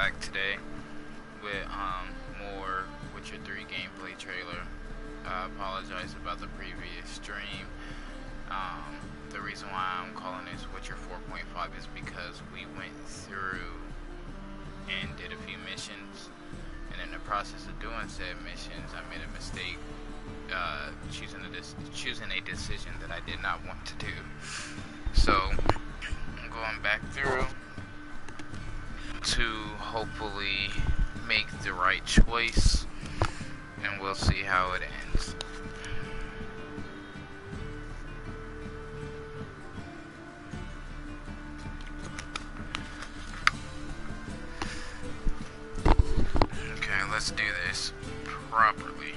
back today with more Witcher 3 gameplay trailer. I apologize about the previous stream. The reason why I'm calling this Witcher 4.5 is because we went through and did a few missions, and in the process of doing said missions, I made a mistake choosing a decision that I did not want to do. So I'm going back through to hopefully make the right choice, and we'll see how it ends. Okay, let's do this properly.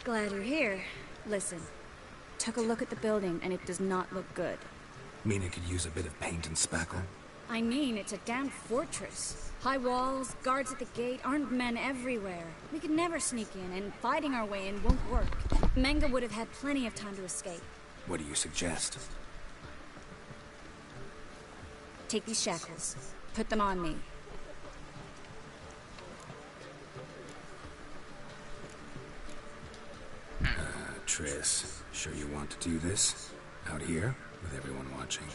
Glad you're here. Listen, took a look at the building and it does not look good. Mean it could use a bit of paint and spackle? I mean, it's a damn fortress. High walls, guards at the gate, armed men everywhere. We could never sneak in, and fighting our way in won't work. Menge would have had plenty of time to escape. What do you suggest? Take these shackles. Put them on me. Triss, sure you want to do this? Out here, with everyone watching?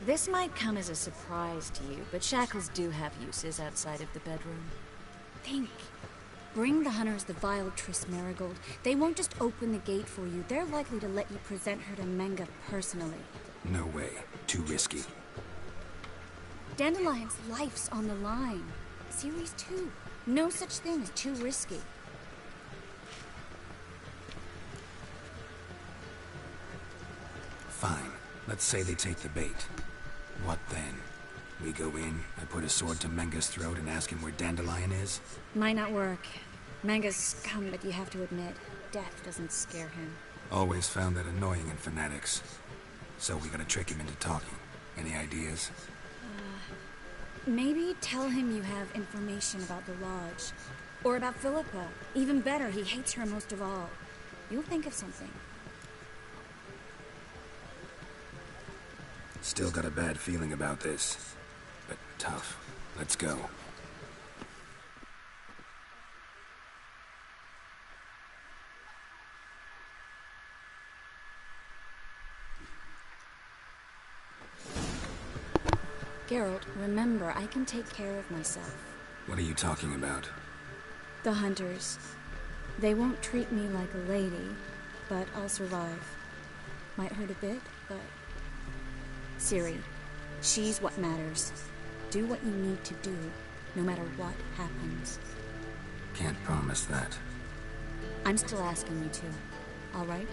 This might come as a surprise to you, but shackles do have uses outside of the bedroom. Think. Bring the hunters the vile Triss Merigold. They won't just open the gate for you. They're likely to let you present her to Menge personally. No way. Too risky. Dandelion's life's on the line. Series 2. No such thing as too risky. Fine. Let's say they take the bait. What then? We go in, I put a sword to Menge's throat and ask him where Dandelion is? Might not work. Menge's scum, but you have to admit, death doesn't scare him. Always found that annoying in fanatics. So we gotta trick him into talking. Any ideas? Maybe tell him you have information about the Lodge. Or about Philippa. Even better, he hates her most of all. You'll think of something. Still got a bad feeling about this. But tough. Let's go. Geralt, remember, I can take care of myself. What are you talking about? The hunters. They won't treat me like a lady, but I'll survive. Might hurt a bit, but... Ciri, she's what matters. Do what you need to do, no matter what happens. Can't promise that. I'm still asking you to, all right?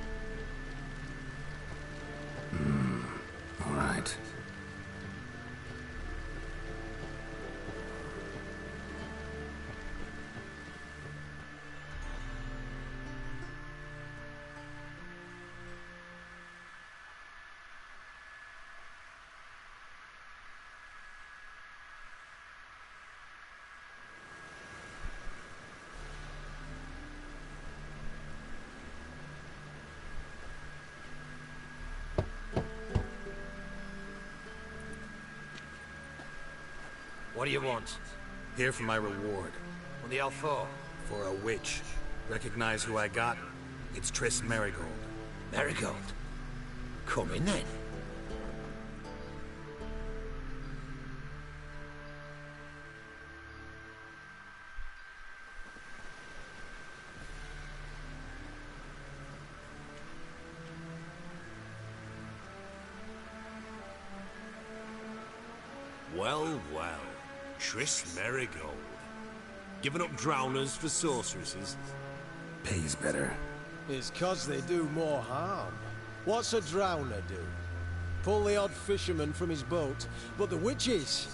All right. What do you want? Here for my reward. What the hell for? For a witch. Recognize who I got? It's Triss Merigold. Merigold? Come in then. Well, well. Triss Merigold. Giving up drowners for sorceresses? Pays better. It's 'cause they do more harm. What's a drowner do? Pull the odd fisherman from his boat. But the witches,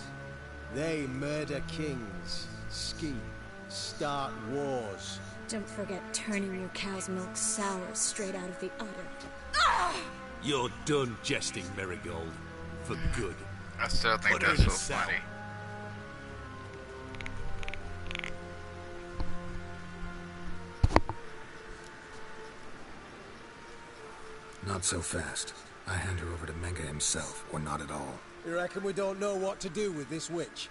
they murder kings, scheme, start wars. Don't forget turning your cow's milk sour straight out of the udder. You're done jesting, Merigold. For good. I still think Put her that's in so a cell. funny. Not so fast. I hand her over to Menge himself, or not at all. You reckon we don't know what to do with this witch?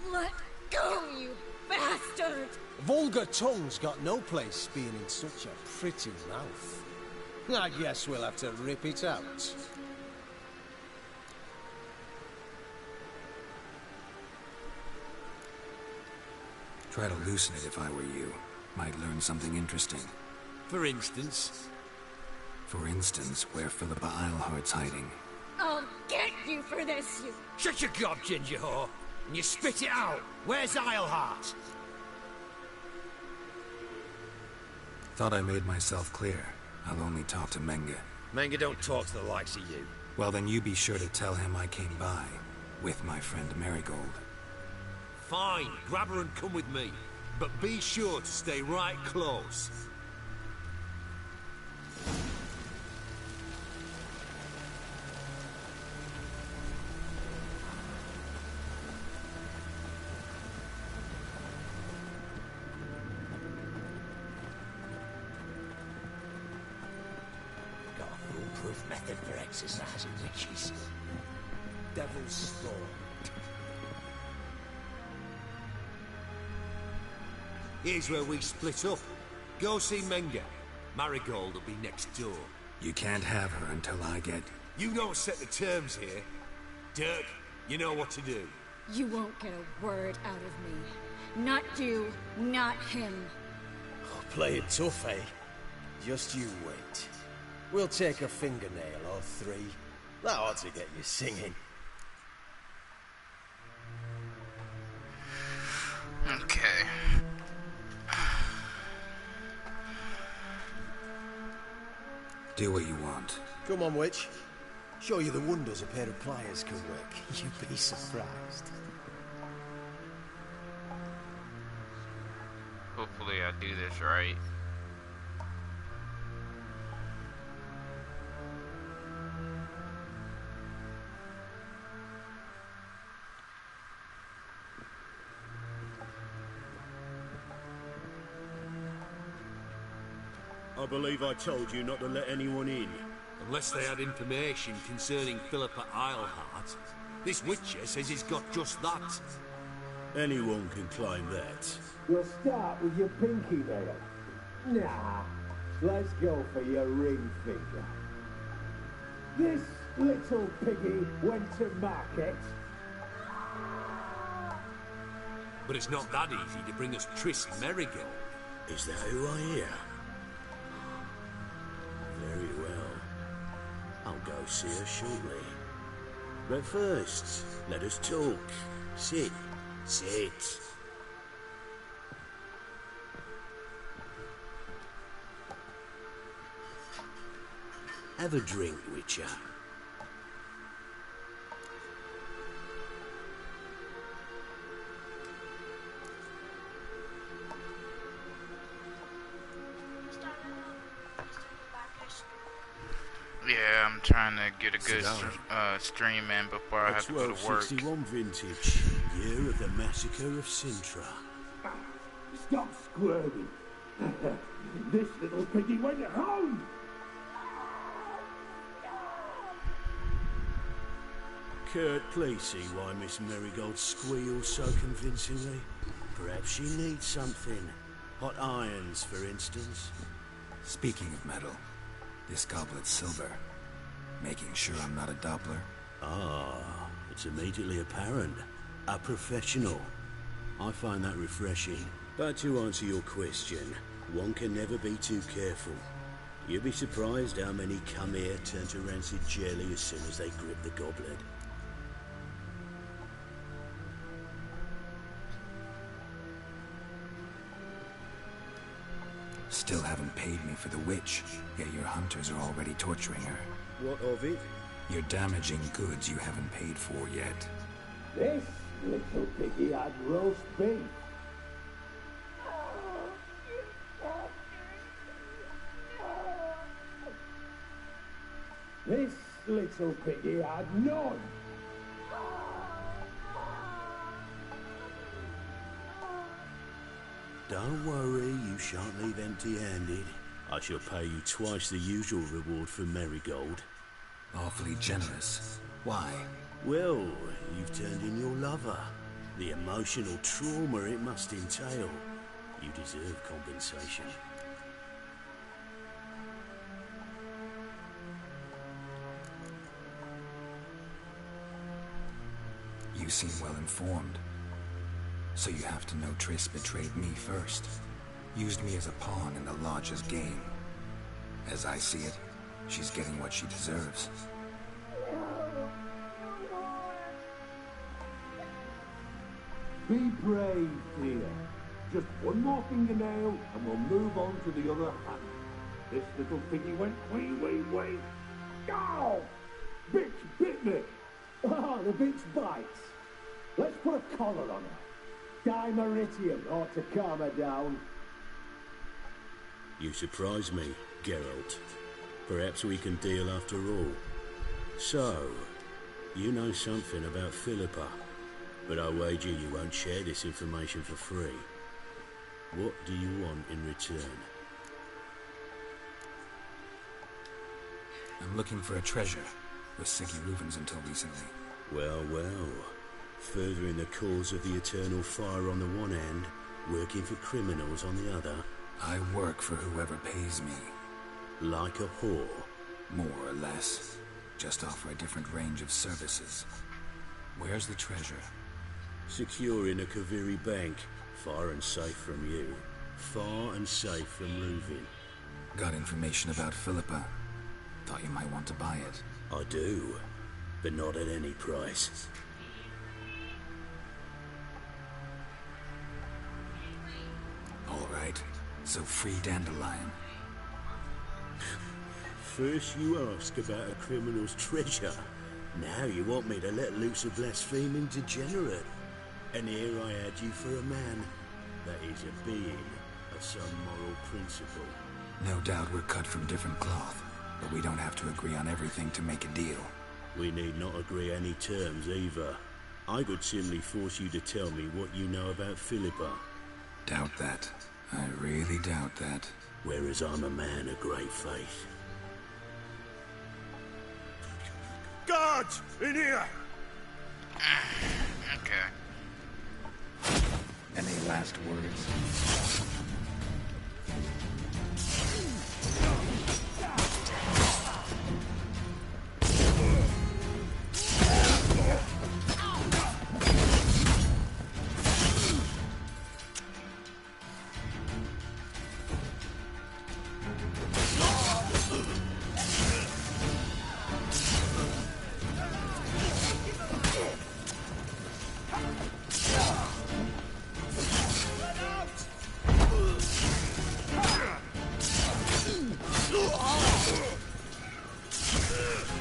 Let go, you bastard! Vulgar tongue's got no place being in such a pretty mouth. I guess we'll have to rip it out. Try to loosen it if I were you. Might learn something interesting. For instance? For instance, where Philippa Eilhart's hiding. I'll get you for this, you... Shut your gob, ginger whore, and you spit it out. Where's Eilhart? Thought I made myself clear. I'll only talk to Menge. Menge don't talk to the likes of you. Well, then you be sure to tell him I came by. With my friend Merigold. Fine, grab her and come with me. But be sure to stay right close. Got a foolproof method for exercising witches. Devil's Storm. Here's where we split up. Go see Menge. Marigold will be next door. You can't have her until I get... You don't set the terms here. Dirk, you know what to do. You won't get a word out of me. Not you, not him. Oh, play it tough, eh? Just you wait. We'll take a fingernail or three. That ought to get you singing. Okay. Do what you want. Come on, witch. Show you the wonders a pair of pliers can work. You'd be surprised. Hopefully I do this right. I believe I told you not to let anyone in. Unless they had information concerning Philippa Eilhart. This Witcher says he's got just that. Anyone can claim that. You'll start with your pinky nail. Nah, let's go for your ring finger. This little piggy went to market. But it's not that easy to bring us Triss Merigold. Is that who I hear? Very well. I'll go see her shortly. But first, let us talk. Sit. Sit. Have a drink, Witcher. Yeah, I'm trying to get a good stream in before I have to go to work. 1261 vintage, year of the massacre of Sintra. Stop squirming. This little piggy went home. Kurt, please see why Miss Marigold squeals so convincingly. Perhaps she needs something. Hot irons, for instance. Speaking of metal, this goblet's silver. Making sure I'm not a Doppler. Ah, it's immediately apparent. A professional. I find that refreshing. But to answer your question, one can never be too careful. You'd be surprised how many come here turn to rancid jelly as soon as they grip the goblet. Still haven't paid me for the witch, yet your hunters are already torturing her. What of it? You're damaging goods you haven't paid for yet. This little piggy had roast beef. This little piggy had none. Don't worry, you shan't leave empty-handed. I shall pay you twice the usual reward for Marigold. Awfully generous. Why? Well, you've turned in your lover. The emotional trauma it must entail. You deserve compensation. You seem well informed. So you have to know Triss betrayed me first. Used me as a pawn in the Lodge's game. As I see it, she's getting what she deserves. Be brave, dear. Just one more fingernail and we'll move on to the other hand. This little piggy went wee. Ow! Bitch bit me! Ah, the bitch bites. Let's put a collar on her. Dimeritium ought to calm her down. You surprise me, Geralt. Perhaps we can deal after all. So, you know something about Philippa, but I wager you won't share this information for free. What do you want in return? I'm looking for a treasure. Was Siggy Reuven's until recently. Well. Furthering the cause of the eternal fire on the one hand, working for criminals on the other. I work for whoever pays me. Like a whore. More or less. Just offer a different range of services. Where's the treasure? Secure in a Kaviri bank. Far and safe from you. Far and safe from Reuven. Got information about Philippa. Thought you might want to buy it. I do, but not at any price. All right, so free Dandelion. First you ask about a criminal's treasure. Now you want me to let loose a blaspheming degenerate. And here I had you for a man. That is a being of some moral principle. No doubt we're cut from different cloth, but we don't have to agree on everything to make a deal. We need not agree any terms either. I could simply force you to tell me what you know about Philippa. Doubt that. I really doubt that. Whereas I'm a man of great faith. Guards! In here! Okay. Any last words?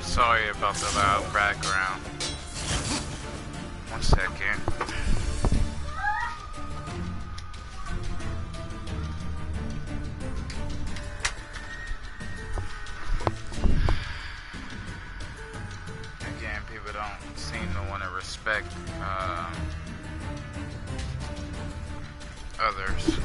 Sorry about the loud background. 1 second. Again, people don't seem to want to respect others.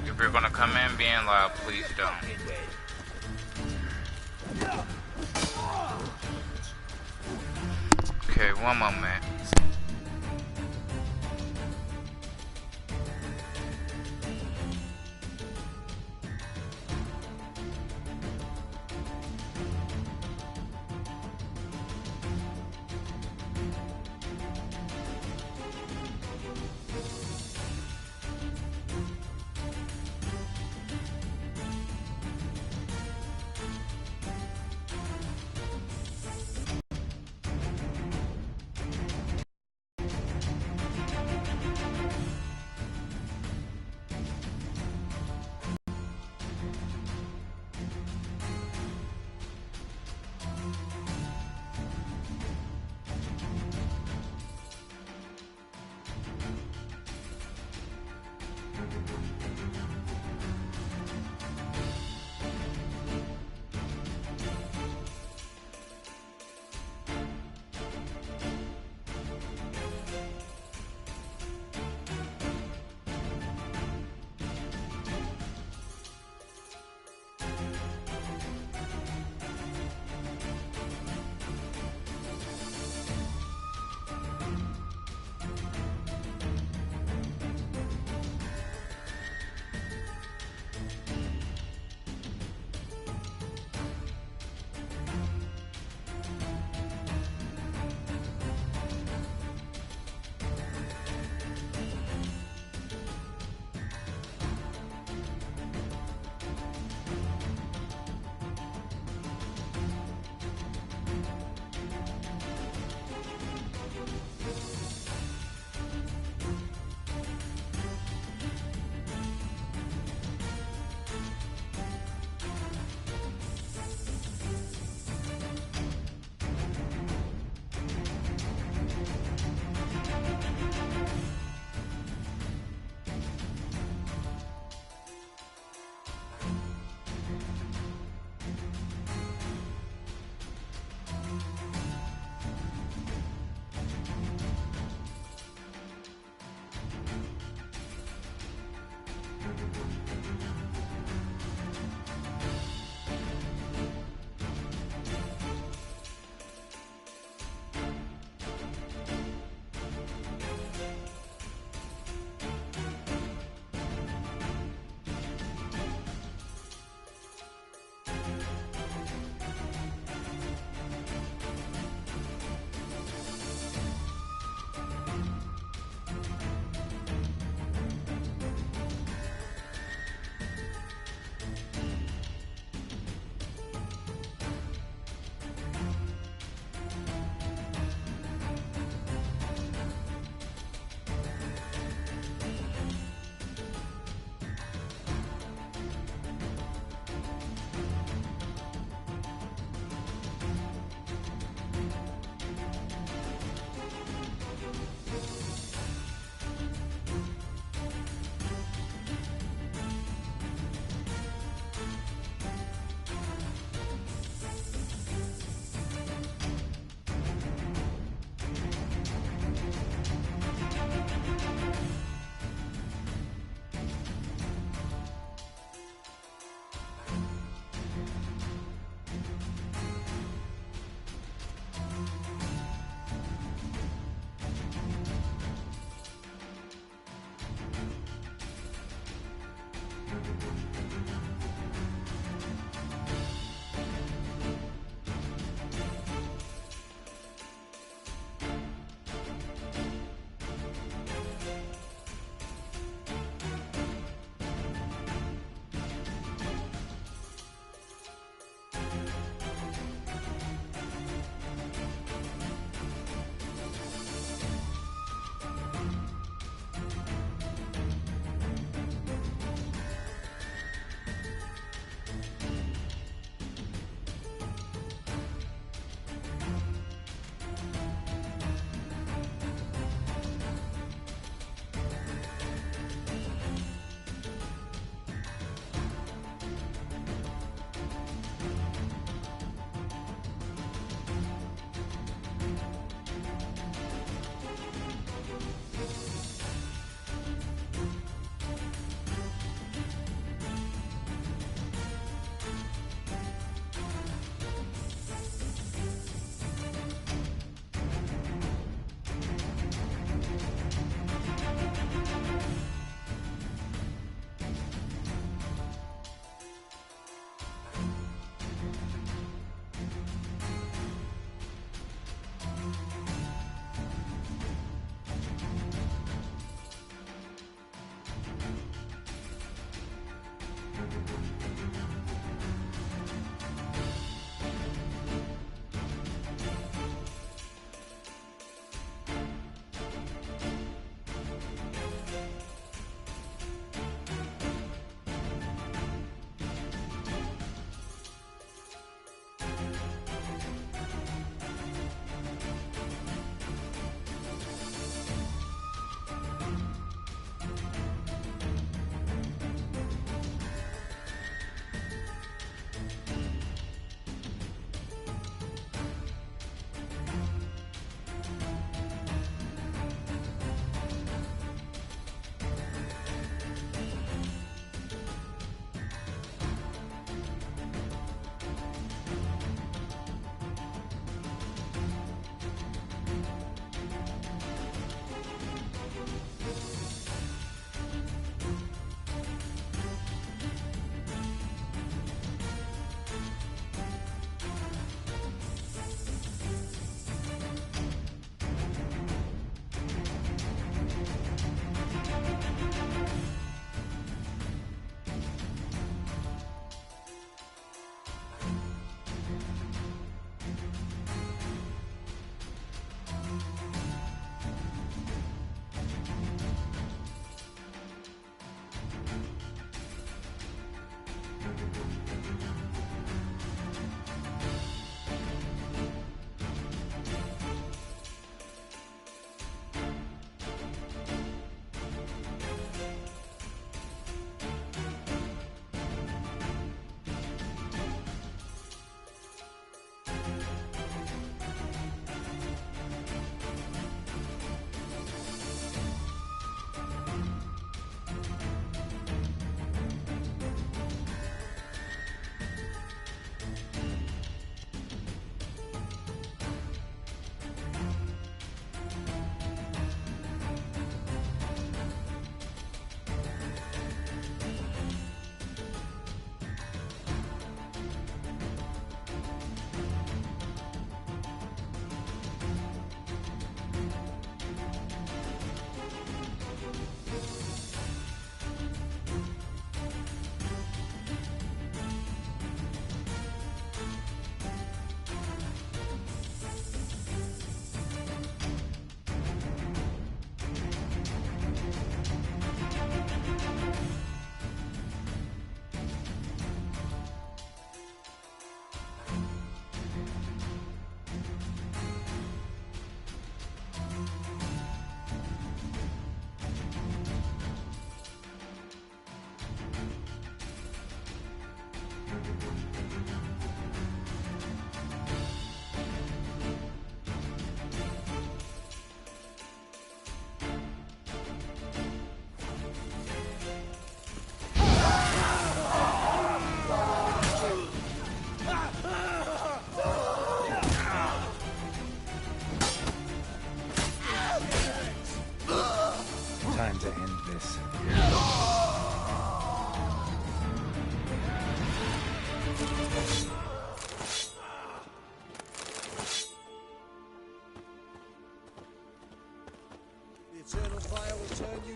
If you're gonna come in being loud, please don't. Okay, one moment.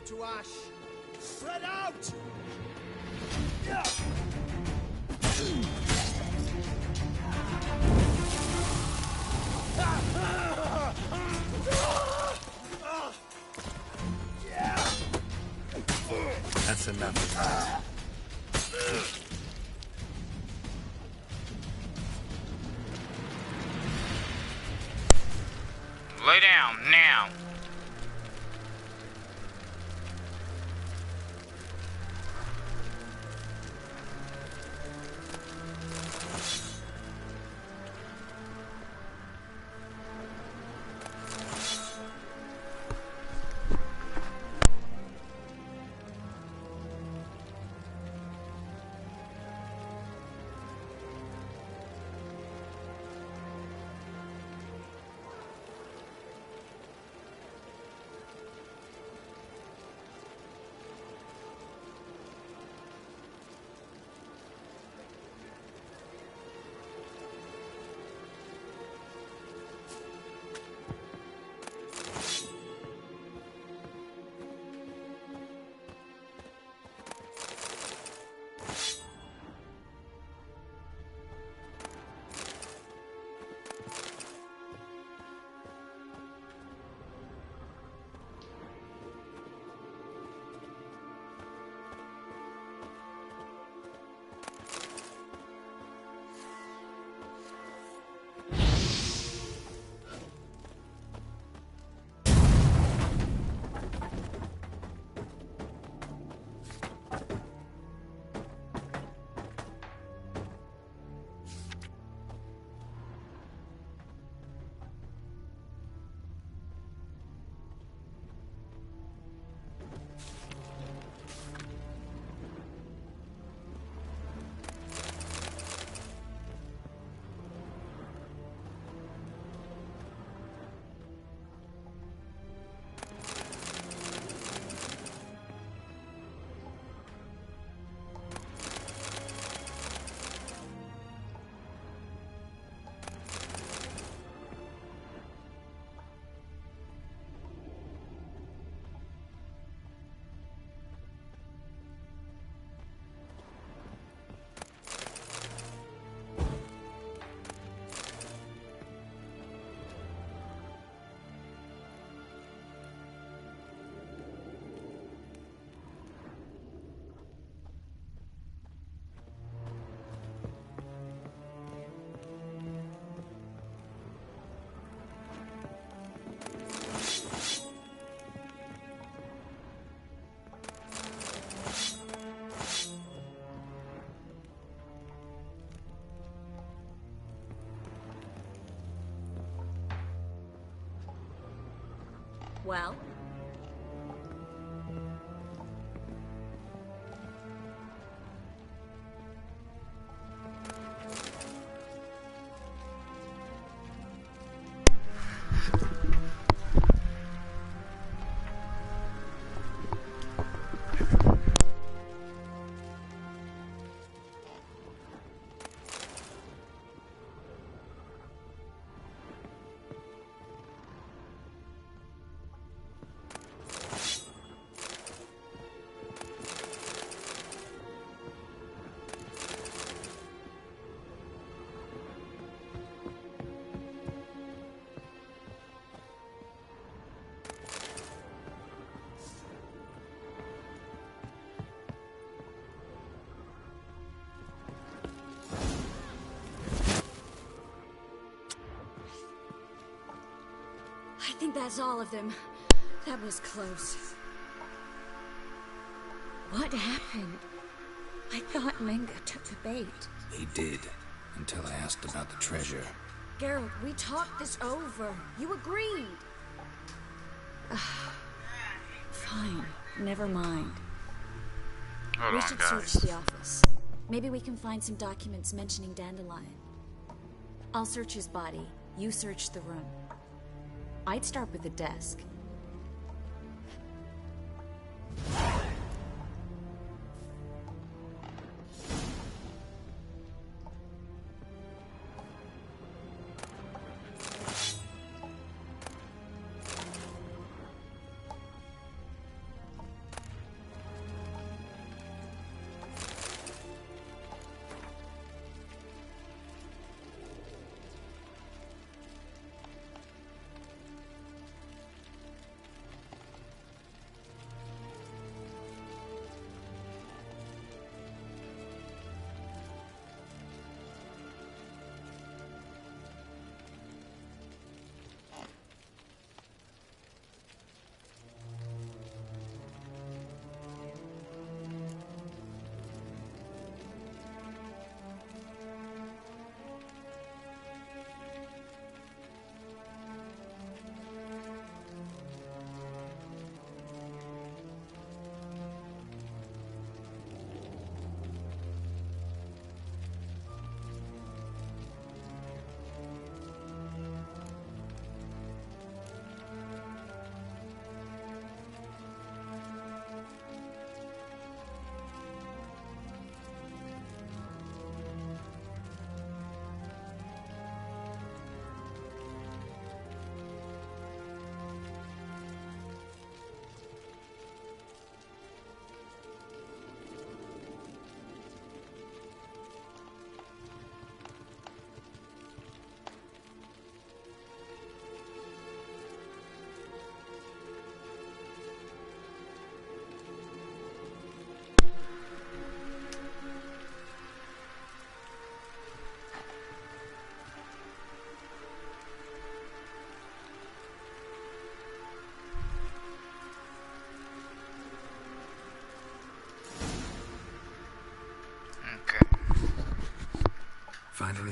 to ash! Spread out! That's enough of that. Lay down, now! Well? I think that's all of them. That was close. What happened? I thought Menga took the bait. He did, until I asked about the treasure. Geralt, we talked this over. You agreed. Fine, never mind. Hold We on, should guys. search the office. Maybe we can find some documents mentioning Dandelion. I'll search his body. You search the room. I'd start with the desk.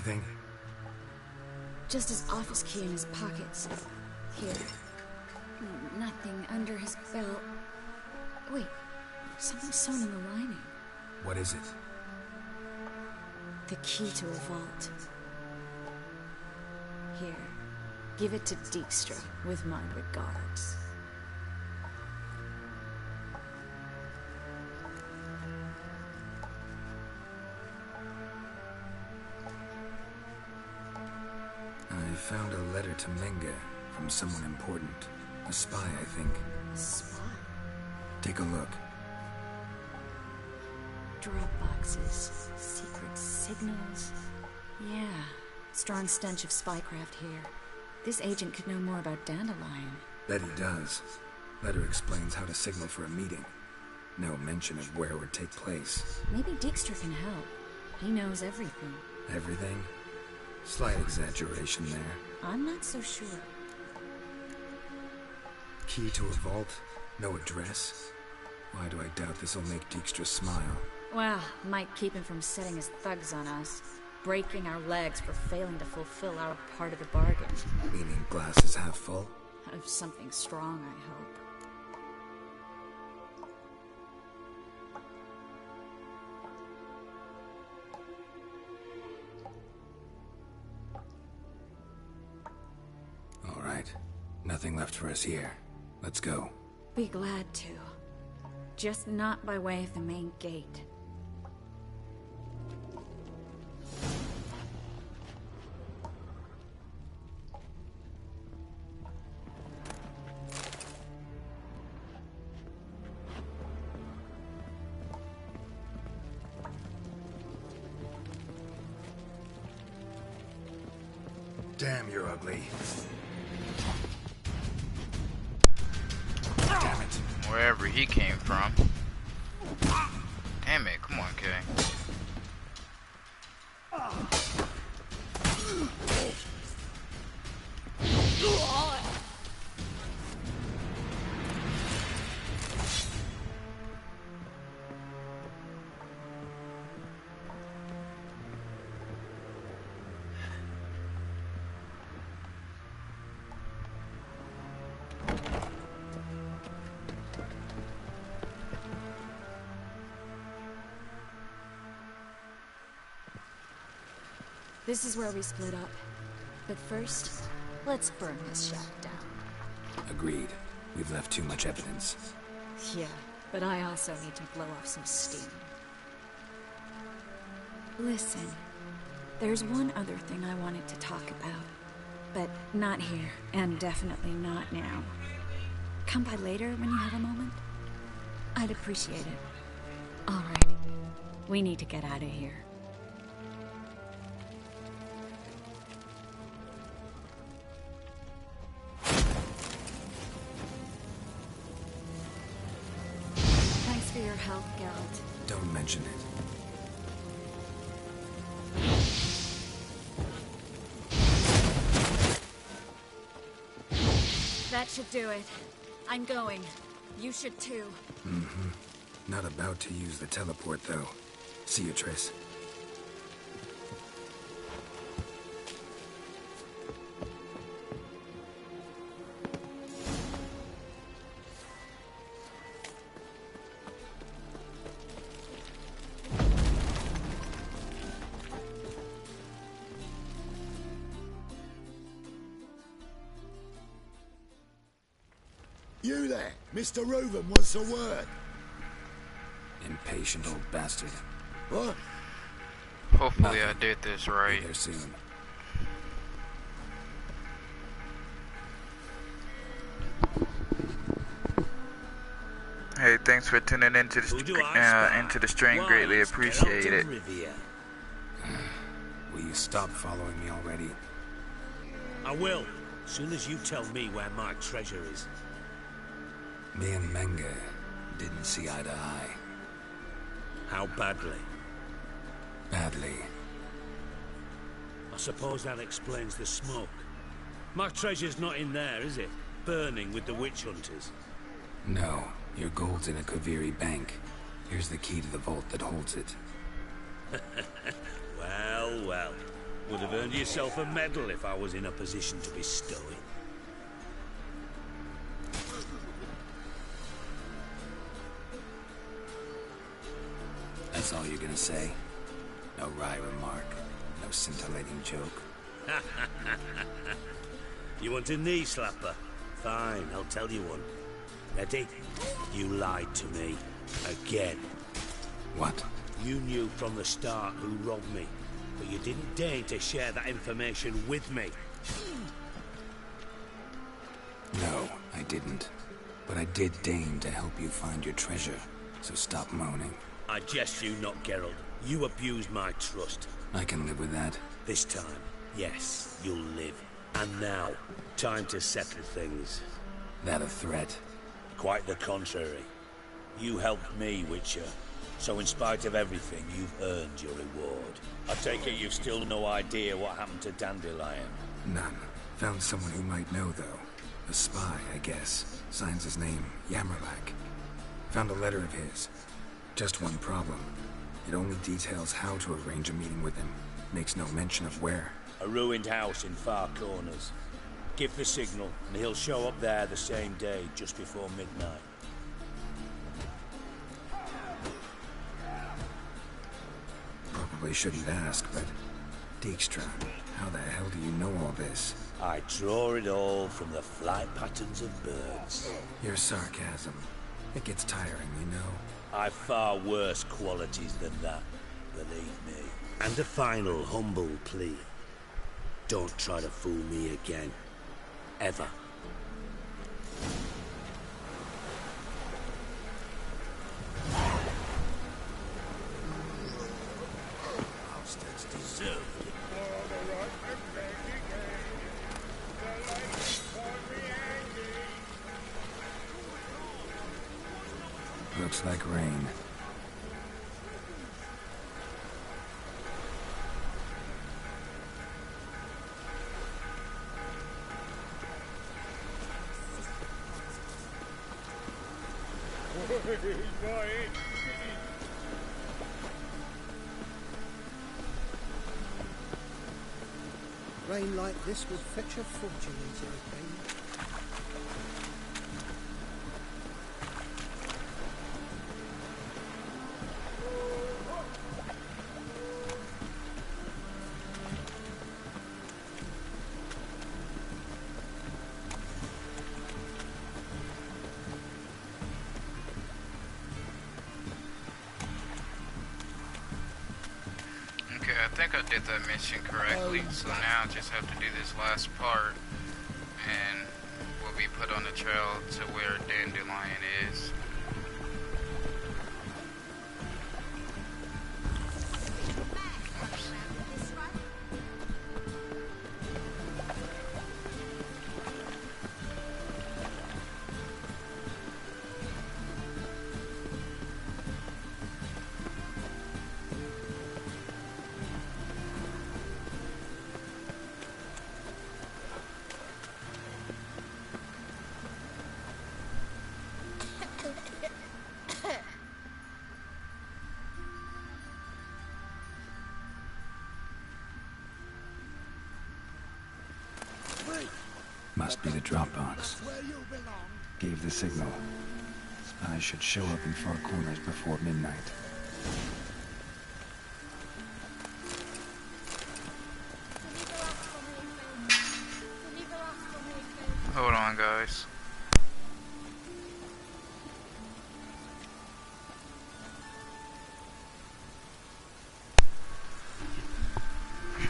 anything? Just his office key in his pockets. Here. Nothing under his belt. Wait, something's sewn in the lining. What is it? The key to a vault. Here. Give it to Dijkstra, with my regards. I found a letter to Menge from someone important. A spy, I think. A spy? Take a look. Drop boxes, secret signals. Yeah, strong stench of spycraft here. This agent could know more about Dandelion. Bet he does. Letter explains how to signal for a meeting. No mention of where it would take place. Maybe Dijkstra can help. He knows everything. Everything? Slight exaggeration there. I'm not so sure. Key to a vault? No address? Why do I doubt this'll make Dijkstra smile? Well, might keep him from setting his thugs on us. Breaking our legs for failing to fulfill our part of the bargain. Meaning glass is half full? Of something strong, I hope. All right. Nothing left for us here. Let's go. Be glad to. Just not by way of the main gate. Damn, you're ugly. Damn it. Wherever he came from. Damn it, come on, Kay. This is where we split up. But first, let's burn this shack down. Agreed. We've left too much evidence. Yeah, but I also need to blow off some steam. Listen, there's one other thing I wanted to talk about. But not here, and definitely not now. Come by later when you have a moment? I'd appreciate it. Alright, we need to get out of here. Thanks for your help, Geralt. Don't mention it. That should do it. I'm going. You should too. Mm-hmm. Not about to use the teleport, though. See you, Triss. You there, Mr. Reuven wants a word. Impatient old bastard. What? Hopefully I did this right. Be there soon. Hey, thanks for tuning into the stream. Greatly appreciate it. Will you stop following me already? I will, as soon as you tell me where my treasure is. Me and Menge didn't see eye to eye. How badly? Badly. I suppose that explains the smoke. My treasure's not in there, is it? Burning with the witch hunters. No, your gold's in a Kaviri bank. Here's the key to the vault that holds it. Well, well. Would have earned yourself a medal if I was in a position to bestow it. That's all you're gonna say? No wry remark, no scintillating joke? You want a knee slapper? Fine, I'll tell you one. Ready? You lied to me. Again. What? You knew from the start who robbed me, but you didn't deign to share that information with me. No, I didn't. But I did deign to help you find your treasure, so stop moaning. I jest you not, Geralt. You abused my trust. I can live with that. This time, yes, you'll live. And now, time to settle things. That a threat? Quite the contrary. You helped me, Witcher. So in spite of everything, you've earned your reward. I take it you've still no idea what happened to Dandelion? None. Found someone who might know, though. A spy, I guess. Signs his name, Yammerlak. Found a letter of his. Just one problem. It only details how to arrange a meeting with him. Makes no mention of where. A ruined house in Far Corners. Give the signal, and he'll show up there the same day, just before midnight. Probably shouldn't ask, but... Dijkstra, how the hell do you know all this? I draw it all from the flight patterns of birds. Your sarcasm. It gets tiring, you know. I've far worse qualities than that, believe me. And a final humble plea. Don't try to fool me again. Ever. Bastards deserved it. Looks like rain. Rain like this would fetch a fortune into the game. I think I did that mission correctly, so now I just have to do this last part, and we'll be put on the trail to where Dandelion is. Must be the drop box. Gave the signal. Spies should show up in Far Corners before midnight. Hold on, guys.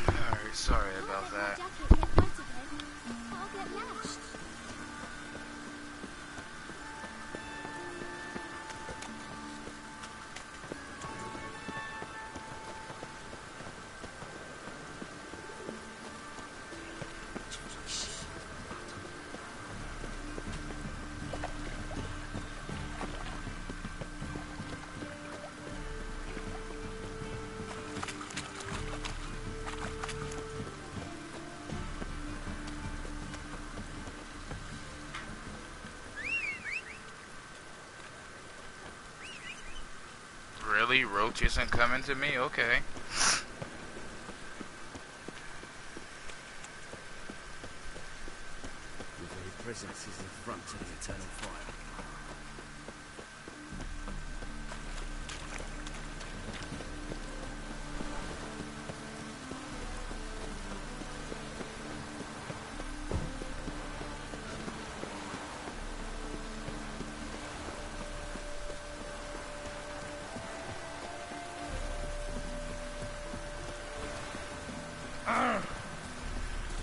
Alright, sorry about that. Really? Roach isn't coming to me? Okay. presence is an affront to the eternal fire.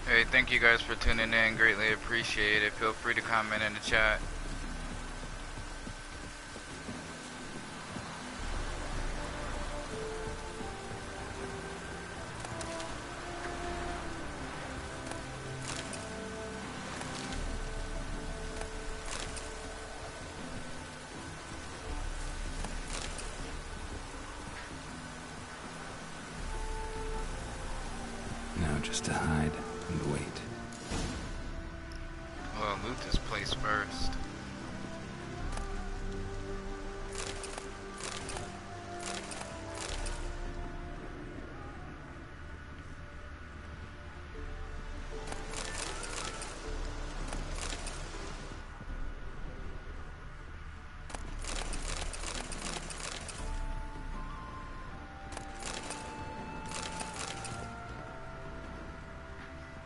Hey, thank you guys for tuning in. Greatly appreciate it. Feel free to comment in the chat. Now just to hide and wait. Well, loot this place first.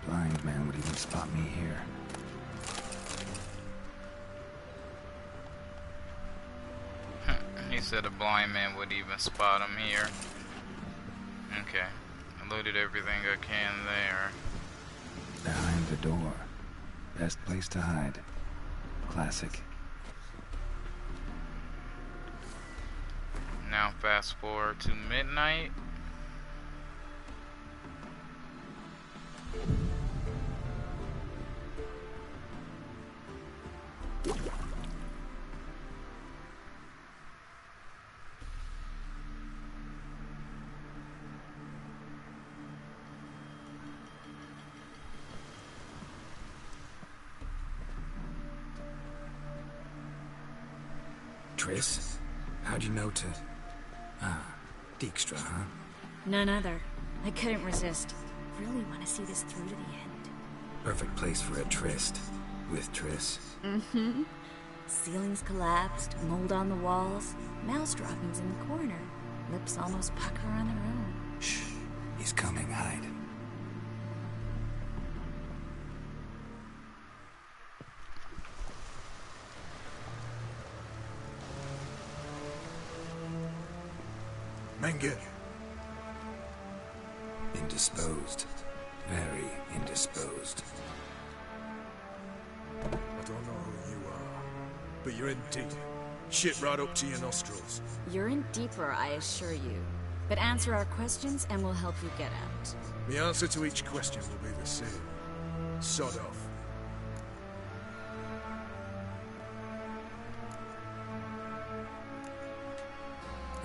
Blind man would even spot me here. He said a blind man would even spot him here. Okay. I looted everything I can there. Behind the door. Best place to hide. Classic. Now fast forward to midnight. Triss? How'd you know to... Ah, Dijkstra, huh? None other. I couldn't resist. Really want to see this through to the end. Perfect place for a tryst. With Triss. Mm-hmm. Ceilings collapsed, mold on the walls, mouse droppings in the corner. Lips almost pucker on their own. Shh. He's coming, hide. Menge. Indisposed. Very indisposed. I don't know who you are, but you're in deep. Shit right up to your nostrils. You're in deeper, I assure you. But answer our questions and we'll help you get out. The answer to each question will be the same. Sod off.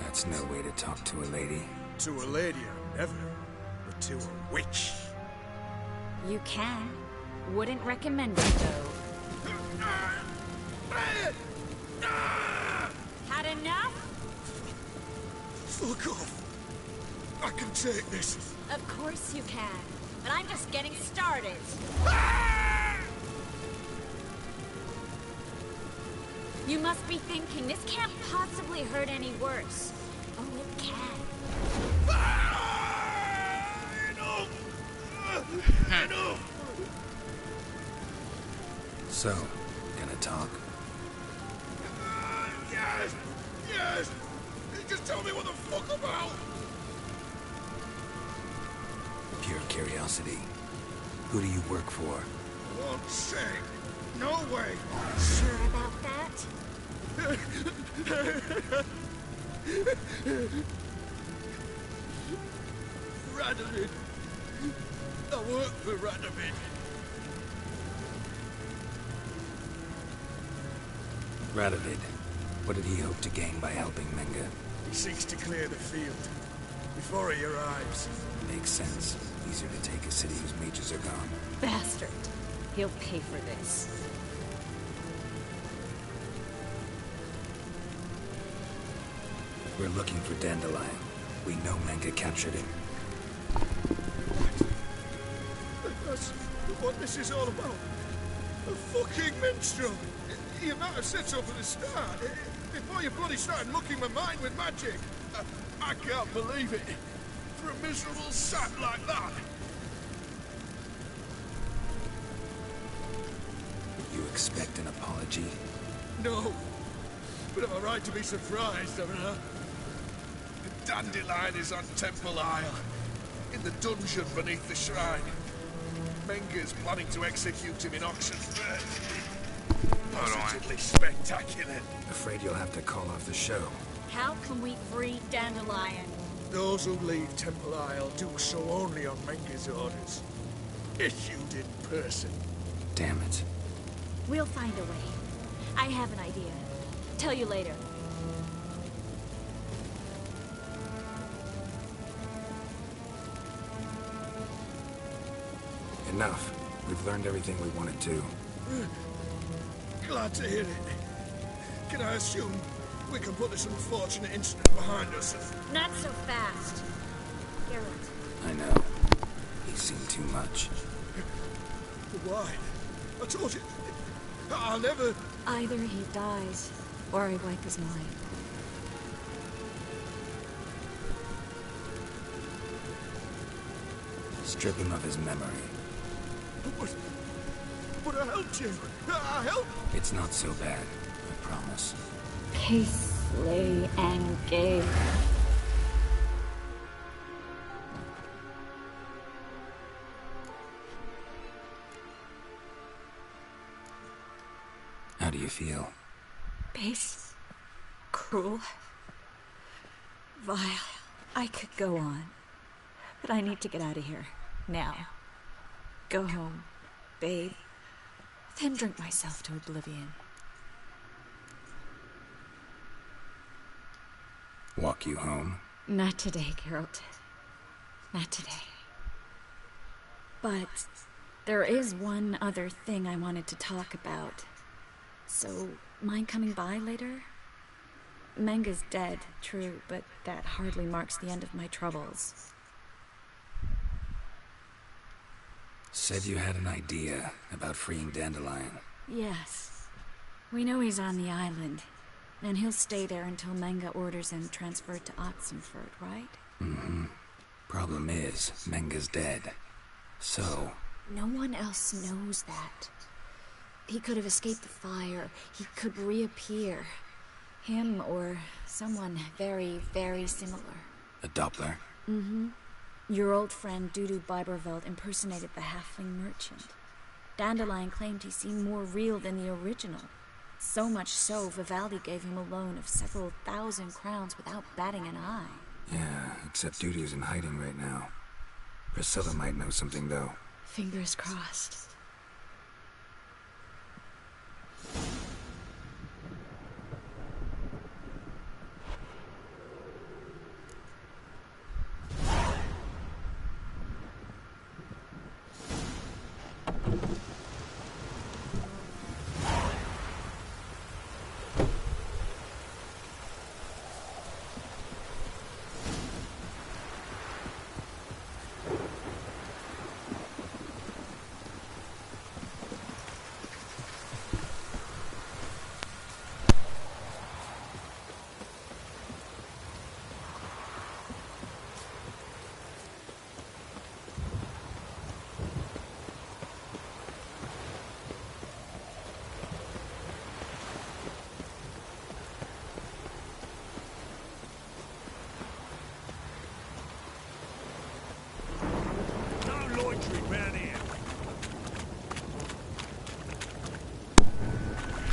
That's no way to talk to a lady. To a lady, I never. But to a witch. You can. Wouldn't recommend it, though. Had enough? Fuck off. I can take this. Of course you can. But I'm just getting started. You must be thinking, this can't possibly hurt any worse. Oh, it can. So, gonna talk? Yes! Yes! Just tell me what the fuck about! Pure curiosity. Who do you work for? Won't say. No way! Sure about that? Radovid. I work for Radovid. Radovid. What did he hope to gain by helping Menge? He seeks to clear the field before he arrives. Makes sense. Easier to take a city whose mages are gone. Bastard. He'll pay for this. We're looking for Dandelion. We know Menge captured him. That's what this is all about. A fucking minstrel! You might have said so from the start, before you bloody started mucking my mind with magic. I can't believe it. For a miserable sap like that. You expect an apology? No. But am I right to be surprised, haven't I? The Dandelion is on Temple Isle, in the dungeon beneath the shrine. Menger's planning to execute him in Oxenfurt. Positively spectacular. Afraid you'll have to call off the show. How can we free Dandelion? Those who leave Temple Isle do so only on Menger's orders. Issued in person. Damn it. We'll find a way. I have an idea. Tell you later. Enough. We've learned everything we wanted to. Glad to hear it. Can I assume we can put this unfortunate incident behind us? Not so fast. Geralt. I know. He's seen too much. Why? I told you. I'll never... Either he dies, or I wipe his mind. Strip him of his memory. But I helped you. I helped. It's not so bad, I promise. Casely and Gabe. How do you feel? Base. Cruel. Vile. I could go on. But I need to get out of here. Now. Go home. Bathe. Then drink myself to oblivion. Walk you home? Not today, Geralt. Not today. But there is one other thing I wanted to talk about. So, mind coming by later? Menga's dead, true, but that hardly marks the end of my troubles. Said you had an idea about freeing Dandelion. Yes. We know he's on the island, and he'll stay there until Menga orders him transferred to Oxenfurt, right? Mm-hmm. Problem is, Menga's dead. So... No one else knows that. He could have escaped the fire. He could reappear. Him or someone very, very similar. A Doppler? Mm-hmm. Your old friend Dudu Biberveld impersonated the halfling merchant. Dandelion claimed he seemed more real than the original. So much so, Vivaldi gave him a loan of several thousand crowns without batting an eye. Yeah, except Dudu's in hiding right now. Priscilla might know something, though. Fingers crossed.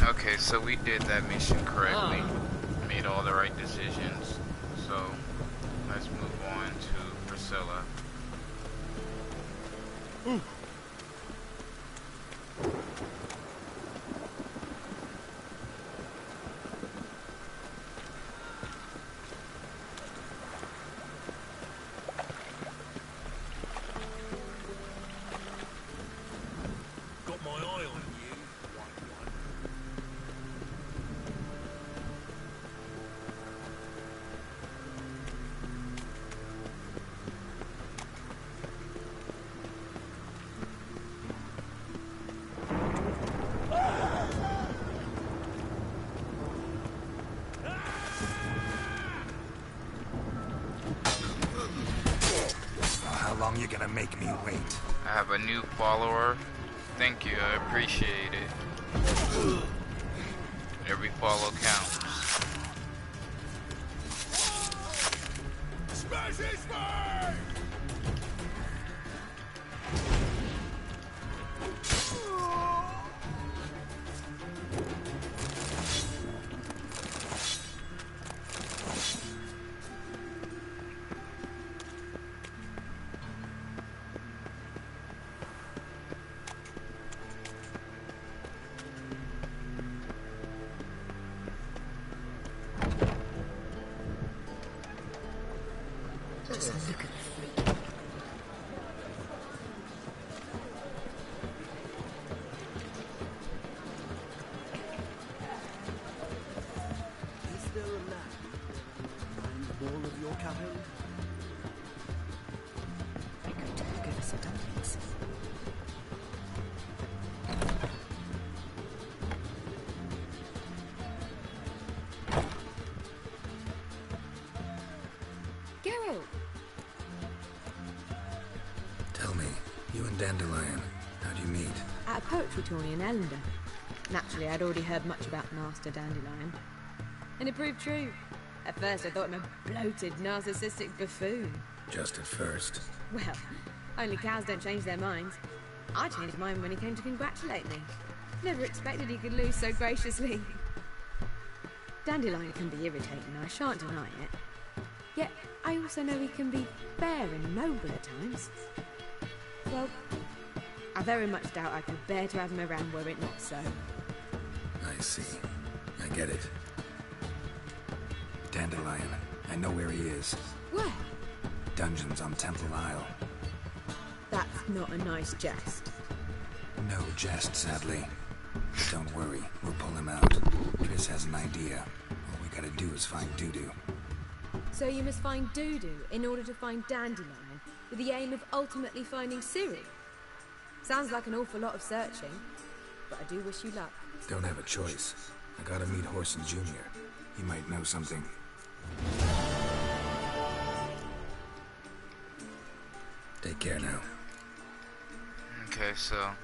Okay, so we did that mission correctly. Made all the right decisions. So, let's move on to Priscilla. Ooh. Got my eye on you, white one. make me wait. I have a new follower. Thank you, I appreciate it. Every follow counts. Smash his face! Tell me, you and Dandelion, how'd you meet? At a poetry tourney in Ellendon. Naturally, I'd already heard much about Master Dandelion. And it proved true. At first, I thought him a bloated, narcissistic buffoon. Just at first. Well, only cows don't change their minds. I changed mine when he came to congratulate me. Never expected he could lose so graciously. Dandelion can be irritating, I shan't deny it. Yet, I also know he can be fair and noble at times. Well, I very much doubt I could bear to have him around were it not so. I see. I get it. Dandelion, I know where he is. Where? Dungeons on Temple Isle. That's not a nice jest. No jest, sadly. But don't worry, we'll pull him out. Triss has an idea. All we gotta do is find Dudu. So you must find Dudu in order to find Dandelion, with the aim of ultimately finding Ciri. Sounds like an awful lot of searching, but I do wish you luck. Don't have a choice. I gotta meet Whoreson Jr. He might know something. Take care now. Okay, so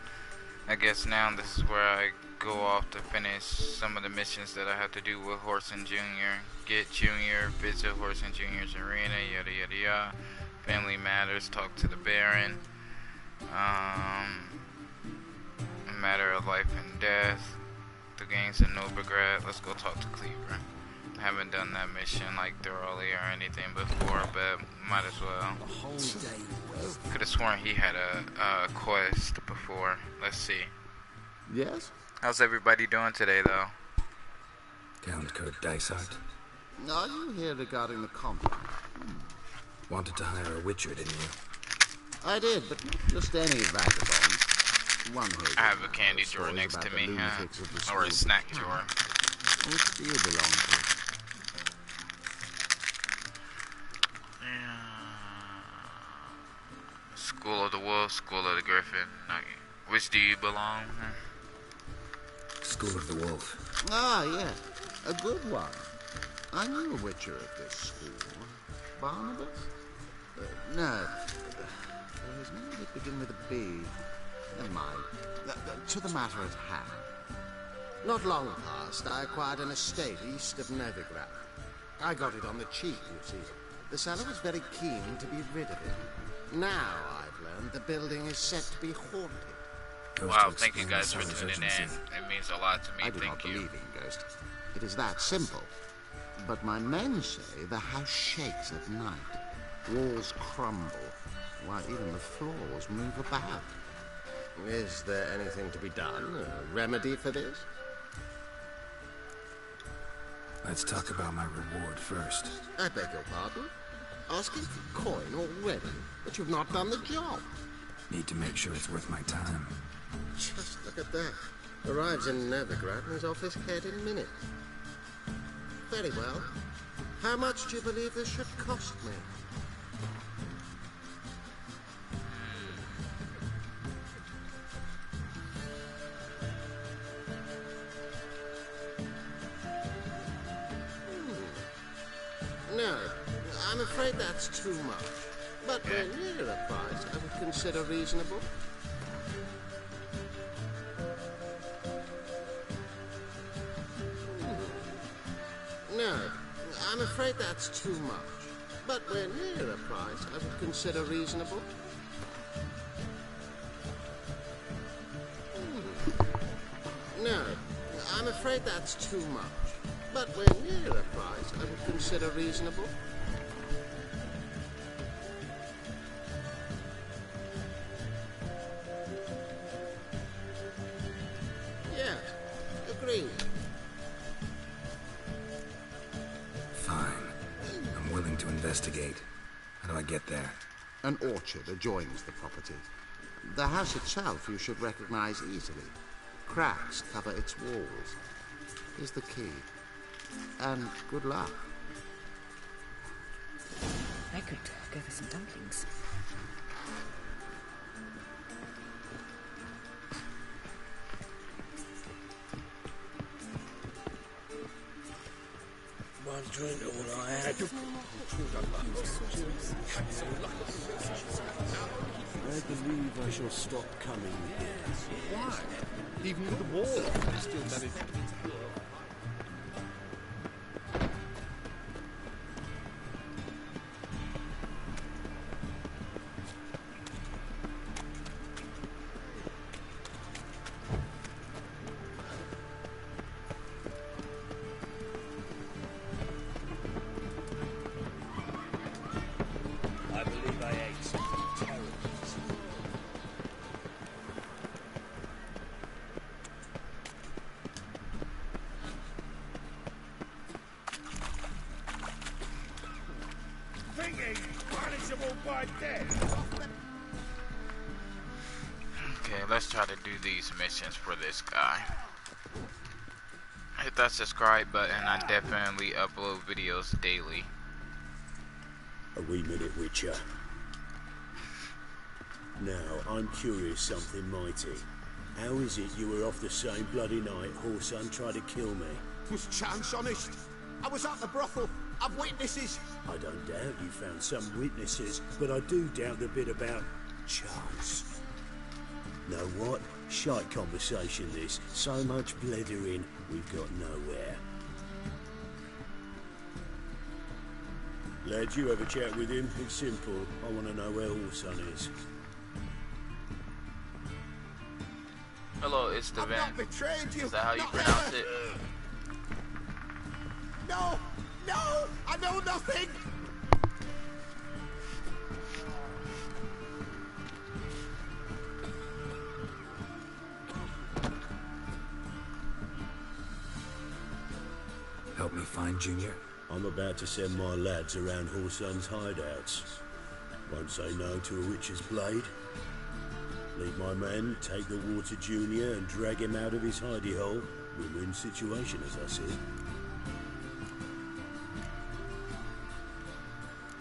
I guess now this is where I go off to finish some of the missions that I have to do with Whoreson Jr. Get Jr., visit Whoreson Jr.'s arena, yada yada yada. Family matters, talk to the Baron. A matter of life and death. The games in Novigrad. Let's go talk to Cleaver. I haven't done that mission like thoroughly or anything before, but might as well. Could have sworn he had a quest before. Let's see. Yes? How's everybody doing today, though? Count Kurt Dysart. Are you here regarding the contract? Wanted to hire a witcher, didn't you? I did, but not just any vagabond. One who... I have a candy drawer next to me, or a snack drawer. Which do you belong to? School of the Wolf, School of the Griffin. Which do you belong? School of the Wolf. Ah, yes. A good one. I knew a witcher at this school. Barnabas? No. His name did begin with a B. Never mind. To the matter at hand. Not long past, I acquired an estate east of Novigrad. I got it on the cheap, you see. The seller was very keen to be rid of it. Now I've learned the building is set to be haunted. Wow, thank you guys for tuning in. It means a lot to me. I do not believe in ghosts. It is that simple. But my men say the house shakes at night. Walls crumble, while even the floors move about. Is there anything to be done? A remedy for this? Let's talk about my reward first. I beg your pardon? Asking for coin already, but you've not done the job. Need to make sure it's worth my time. Just look at that. Arrives in Novigrad and is off his head in minutes. Very well. How much do you believe this should cost me? No, I'm afraid that's too much. But But Okay. we're near a price I would consider reasonable. No, I'm afraid that's too much. But we're near a price I would consider reasonable. No, I'm afraid that's too much. But we're near a price I would consider reasonable. Yes, agreed. Fine. I'm willing to investigate. How do I get there? An orchard adjoins the property. The house itself you should recognize easily. Cracks cover its walls. Here's the key. And good luck. I could go for some dumplings. One drink all I had. I believe I shall stop coming here. Why? Even with the wall, they still manage. I believe I ate something terrible. Thinking punishable by death. Okay, let's try to do these missions for this guy. Hit that subscribe button. I definitely upload videos daily. A wee minute, Witcher. Now, I'm curious something mighty. How is it you were off the same bloody night Horson tried to kill me? Was chance honest? I was at the brothel. I've witnesses. I don't doubt you found some witnesses, but I do doubt the bit about chance. Know what? Shite conversation this. So much blethering, we've got nowhere. Lad, you have a chat with him. It's simple. I want to know where Horson is. Hello, it's the I've Van. not betrayed you. Is that how you Not pronounce ever. it? No, no, I know nothing. Help me find Junior? I'm about to send my lads around Horson's hideouts. Won't say no to a witch's blade. Lead my men, take the Water Junior and drag him out of his hidey hole. Win-win situation, as I see it.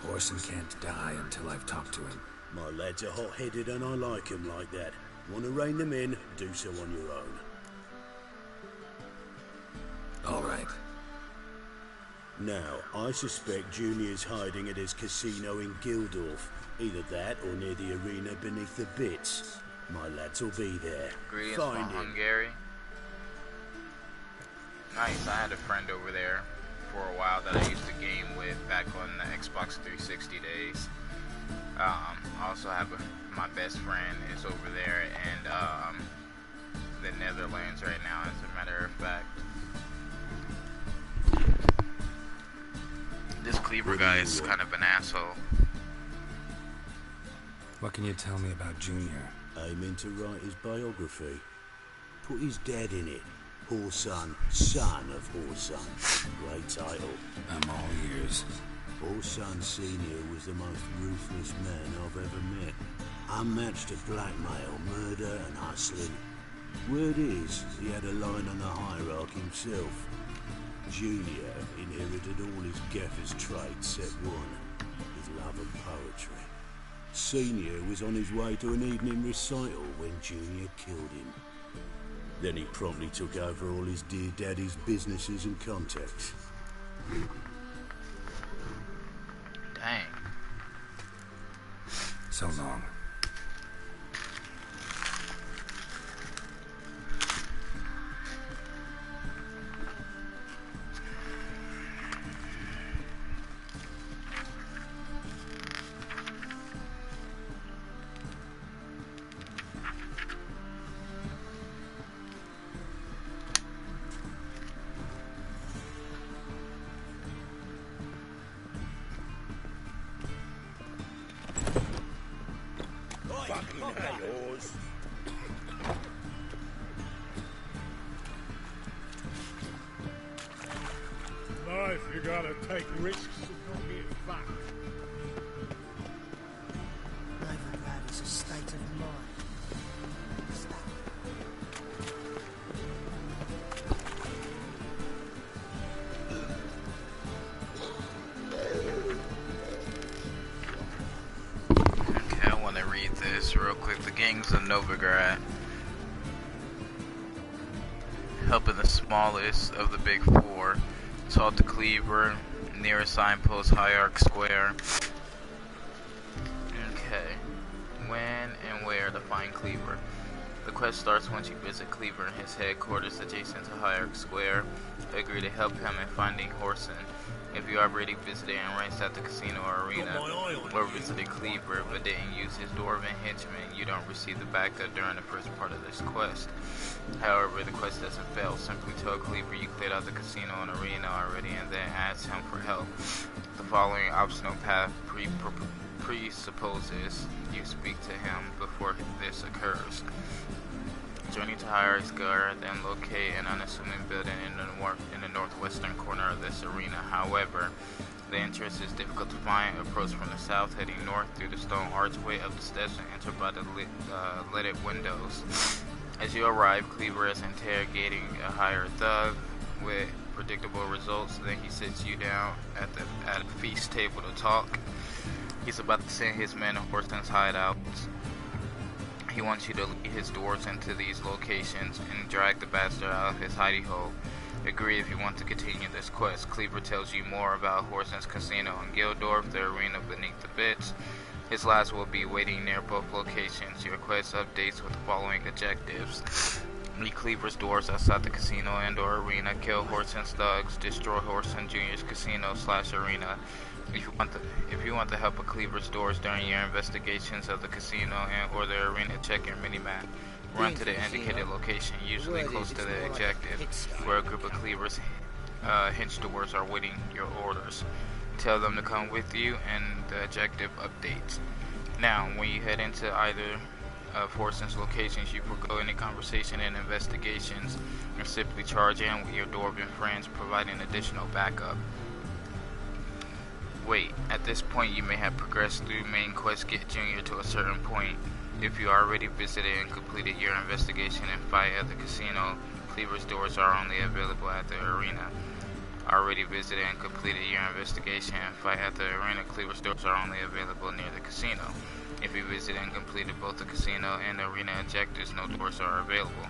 Horson can't die until I've talked to him. My lads are hot-headed and I like 'em like that. Want to rein them in, do so on your own. All right. Now, I suspect Junior's hiding at his casino in Gildorf. Either that or near the arena beneath the Bits. My lads will be there. Greetings Find from him. Hungary. Nice, I had a friend over there for a while that I used to game with back on the Xbox 360 days. I also have my best friend is over there in the Netherlands right now, as a matter of fact. This Cleaver guy is kind of an asshole. What can you tell me about Junior? Aiming to write his biography. Put his dad in it. Horson, son of Horson. Great title. I'm all ears. Horson Sr. was the most ruthless man I've ever met. Unmatched at blackmail, murder and hustling. Word is, he had a line on the hierarchy himself. Junior inherited all his gaffer's traits except one, his love of poetry. Senior was on his way to an evening recital when Junior killed him. Then he promptly took over all his dear daddy's businesses and contacts. Dang. So long. Life, you gotta take risks and not get back. Novigrad is a state of mind. Okay, I want to read this real quick. The gangs of Novigrad. Helping the smallest of the big four. Taught to Cleaver, near a signpost, Hierarch Square. Okay. When and where to find Cleaver. The quest starts once you visit Cleaver in his headquarters adjacent to Hierarch Square. Agree to help him in finding Whoreson. If you already visited and raced at the casino or arena, or visited Cleaver but didn't use his dwarven henchmen, you don't receive the backup during the first part of this quest. However, the quest doesn't fail. Simply tell Cleaver you cleared out the casino and arena already and then ask him for help. The following optional path presupposes you speak to him before this occurs. Journey to Hierarch Square, then locate an unassuming building in the northwestern corner of this arena. However, the entrance is difficult to find. Approach from the south, heading north through the stone archway of the steps and enter by the lighted windows. As you arrive, Cleaver is interrogating a hired thug with predictable results. Then he sits you down at a feast table to talk. He's about to send his men to Whoreson's hideouts. He wants you to lead his dwarves into these locations and drag the bastard out of his hidey hole. Agree if you want to continue this quest. Cleaver tells you more about Whoreson's casino in Gildorf, the arena beneath the pits. His lads will be waiting near both locations. Your quest updates with the following objectives. Meet Cleaver's dwarves outside the casino and or arena. Kill Whoreson's thugs. Destroy Whoreson Jr.'s casino / arena. If you want to help a Cleaver's dwarves during your investigations of the casino and or the arena, check your minimap. Run to the indicated location, usually close to the objective, where a group of Cleaver's hench dwarves are waiting your orders. Tell them to come with you, and the objective updates. Now, when you head into either of Whoreson's locations, you forgo any conversation and investigations, and simply charge in with your dwarven friends, providing additional backup. Wait, at this point you may have progressed through main quest Get Junior to a certain point. If you already visited and completed your investigation and fight at the casino, Cleaver's doors are only available at the arena. Already visited and completed your investigation and fight at the arena, Cleaver's doors are only available near the casino. If you visited and completed both the casino and the arena objectives, no doors are available.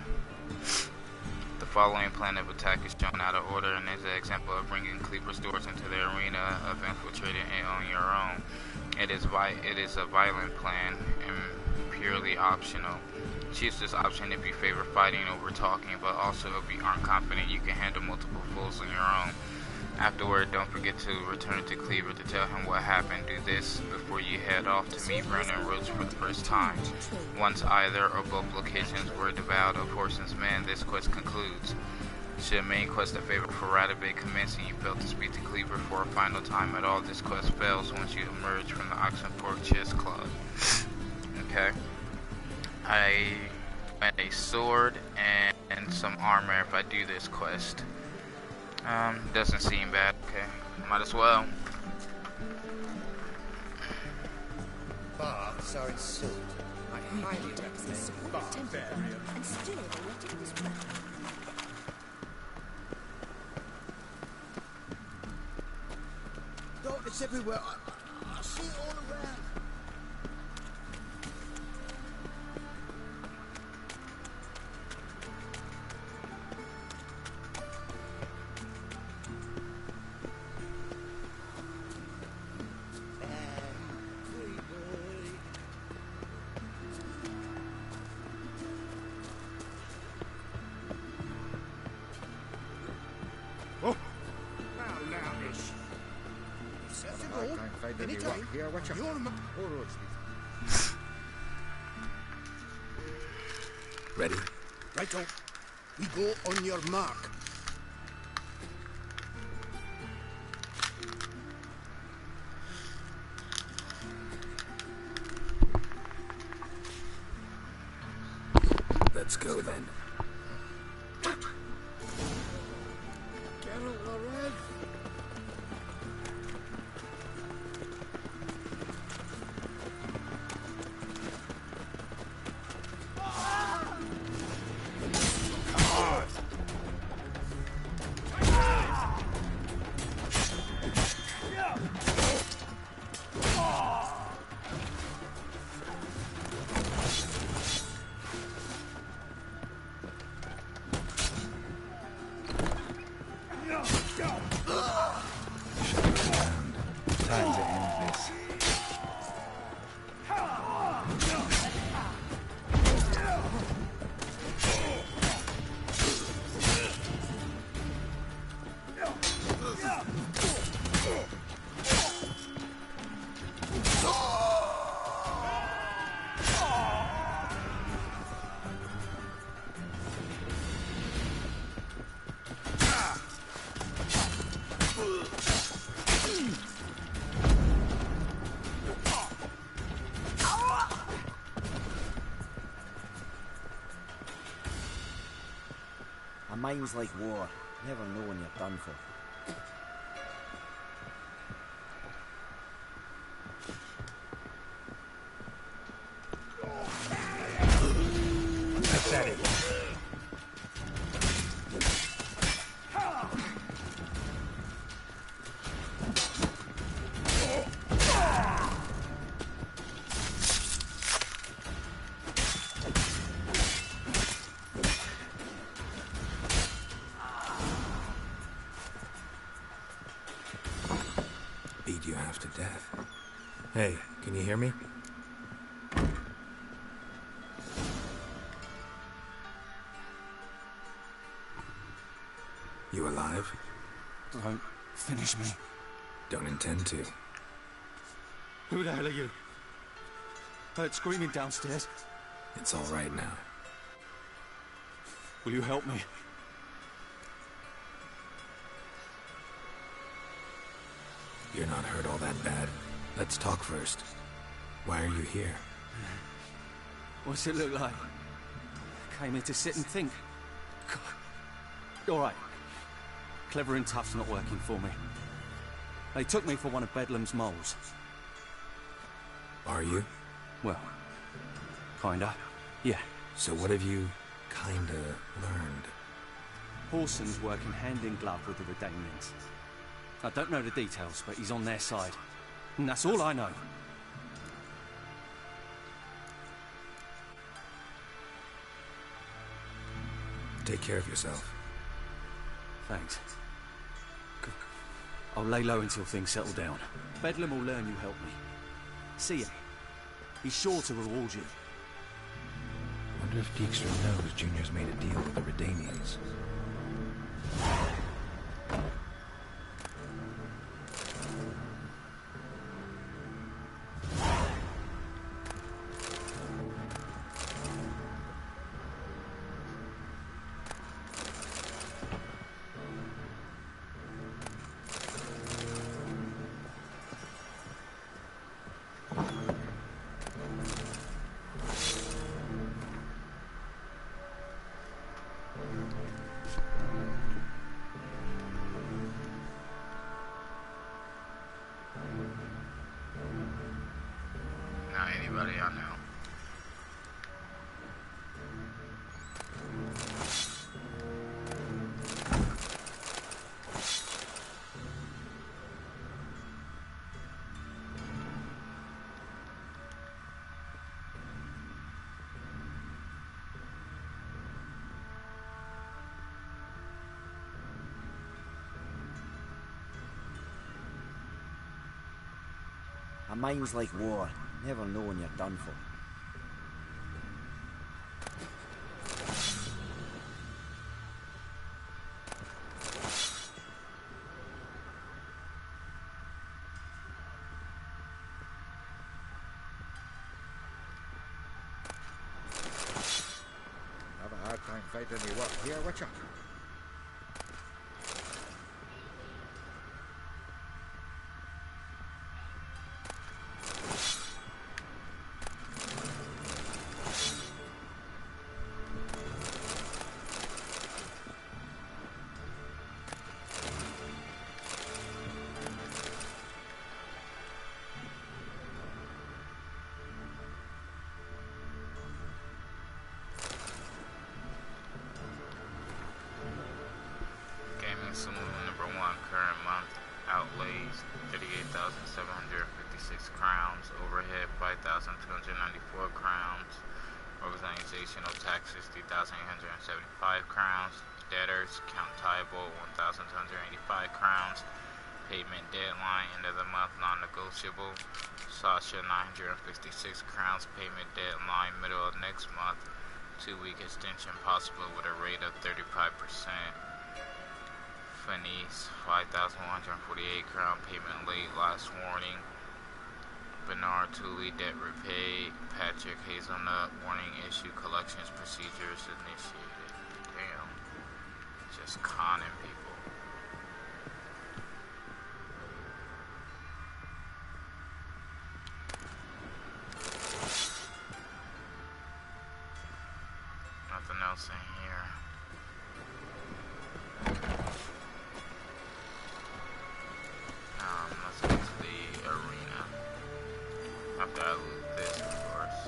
The following plan of attack is shown out of order and is an example of bringing Cleaver's doors into the arena of infiltrating it on your own. It is a violent plan and purely optional. Choose this option if you favor fighting over talking, but also if you aren't confident you can handle multiple fools on your own. Afterward, don't forget to return to Cleaver to tell him what happened. Do this before you head off to meet Brennan Roach for the first time. Once either or both locations were devoured of Whoreson's men, this quest concludes. Should main quest a favor for Radabay commence and you fail to speak to Cleaver for a final time at all, this quest fails once you emerge from the Oxenford Chess Club. Okay. I want a sword and some armor if I do this quest. Doesn't seem bad. Okay, might as well. Baths are in salt. I highly recommend Barbarian. And still they let it was back. Darkness everywhere. I see it all around. ride any Anytime. walk here, watch out. You're my... All roads lead. Ready? Righto. We go on your mark. Let's go then. Geralt Lorez. Time to end this. A mind's like war. Never know when you're done for. That's at it. Beat you half to death. Hey, can you hear me? You alive? Don't finish me. Don't intend to. Who the hell are you? Heard screaming downstairs. It's all right now. Will you help me? You're not hurt all that bad. Let's talk first. Why are you here? What's it look like? Came here to sit and think. God. All right. Clever and tough's not working for me. They took me for one of Bedlam's moles. Are you? Well, kinda. Yeah. So what have you kinda learned? Horson's working hand in glove with the Redanians. I don't know the details, but he's on their side. And that's all I know. Take care of yourself. Thanks. I'll lay low until things settle down. Bedlam will learn you helped me. See ya. He's sure to reward you. Wonder if Dijkstra knows Junior's made a deal with the Redanians. Not anybody I know. A mind's like war. Never know when you're done for. invade any work here, Witcher? Saloon number 1 current month outlays 38,756 crowns, overhead 5,294 crowns, organizational taxes 3,875 crowns, debtors count table 1,285 crowns, payment deadline end of the month non-negotiable, Sasha 956 crowns, payment deadline middle of next month, 2-week extension possible with a rate of 35%. Fenice, 5,148 crown, payment late, last warning. Bernard Tooley, debt repaid. Patrick Hazelnut, warning issue, collections procedures initiated. Damn. Just conning people. Nothing else in here. Let's get to the arena. After I loot this, of course.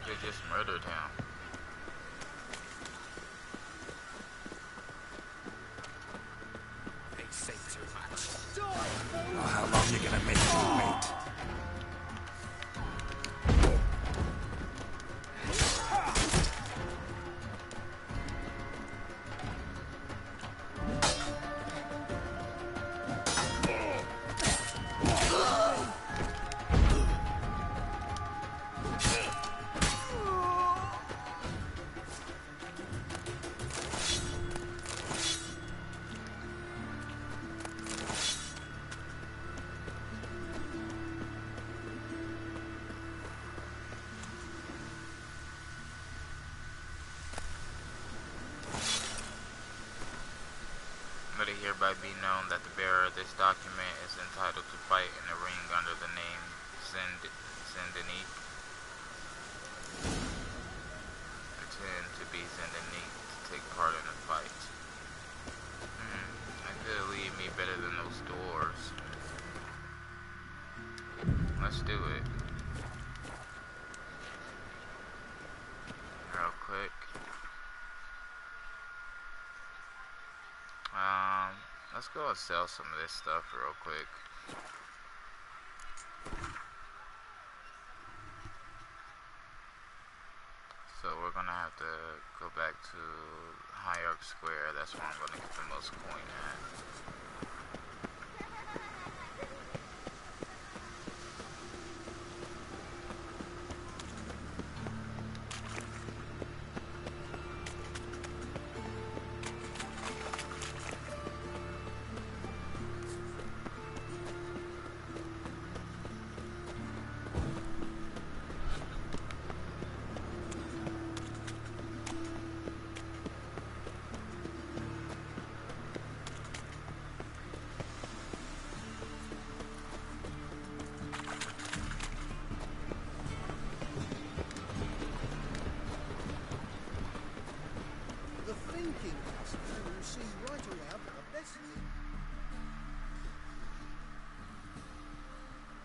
They just murdered him. How long you gonna make me wait? Let it hereby be known that the bearer of this document is entitled to fight in the ring under the name Zendanique. Pretend to be Zendanique to take part in the fight. That could lead me better than those doors. Let's do it. Real quick. Let's go and sell some of this stuff real quick. So we're gonna have to go back to Hierarch Square. That's where I'm gonna get the most coin at.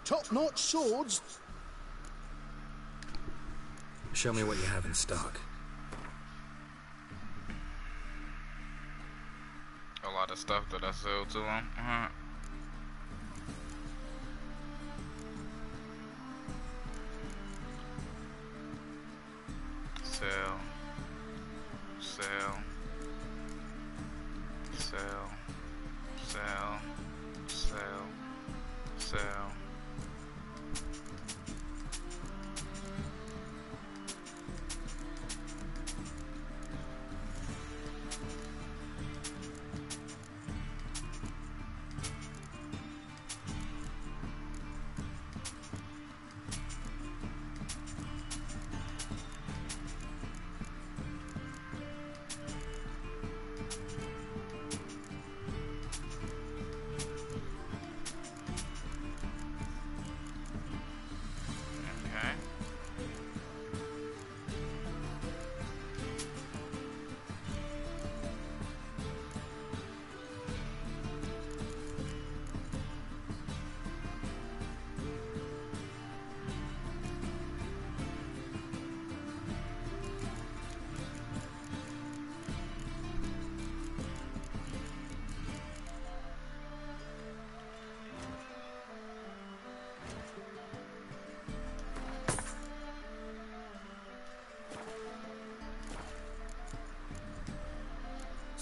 Top-notch swords. Show me what you have in stock. A lot of stuff that I sell to him. Sell. Sell. Sell. Sell. Sell. Sell.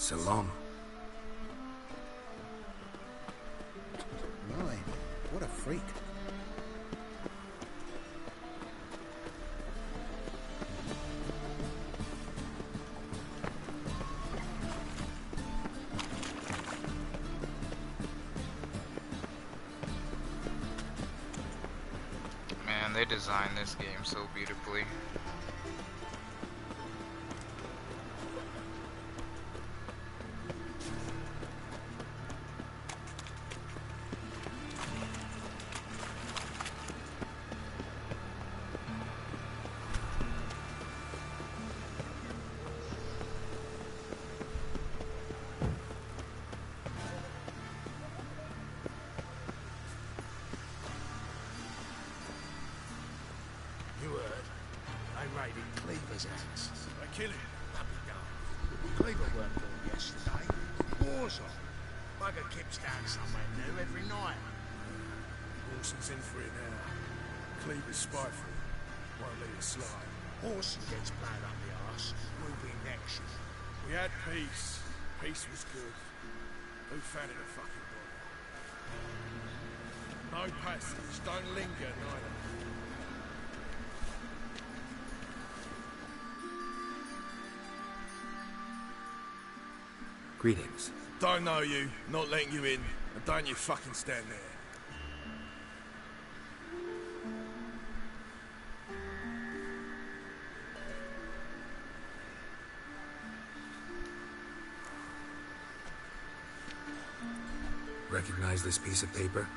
Salam. My, what a freak. Man, they designed this game so beautifully. You heard? They raided Cleaver's house. They kill him. Happy gun. Cleaver weren't born yesterday. War's on. Bugger Kip's down somewhere new every night. Horson's in for it now. Cleaver's spiteful. Won't let it slide. Horson gets blown up the arse. We'll be next. We had peace. Peace was good. Who found it a fucking bother? No passage. Don't linger, neither. Greetings. Don't know you, not letting you in, and don't you fucking stand there. Recognize this piece of paper?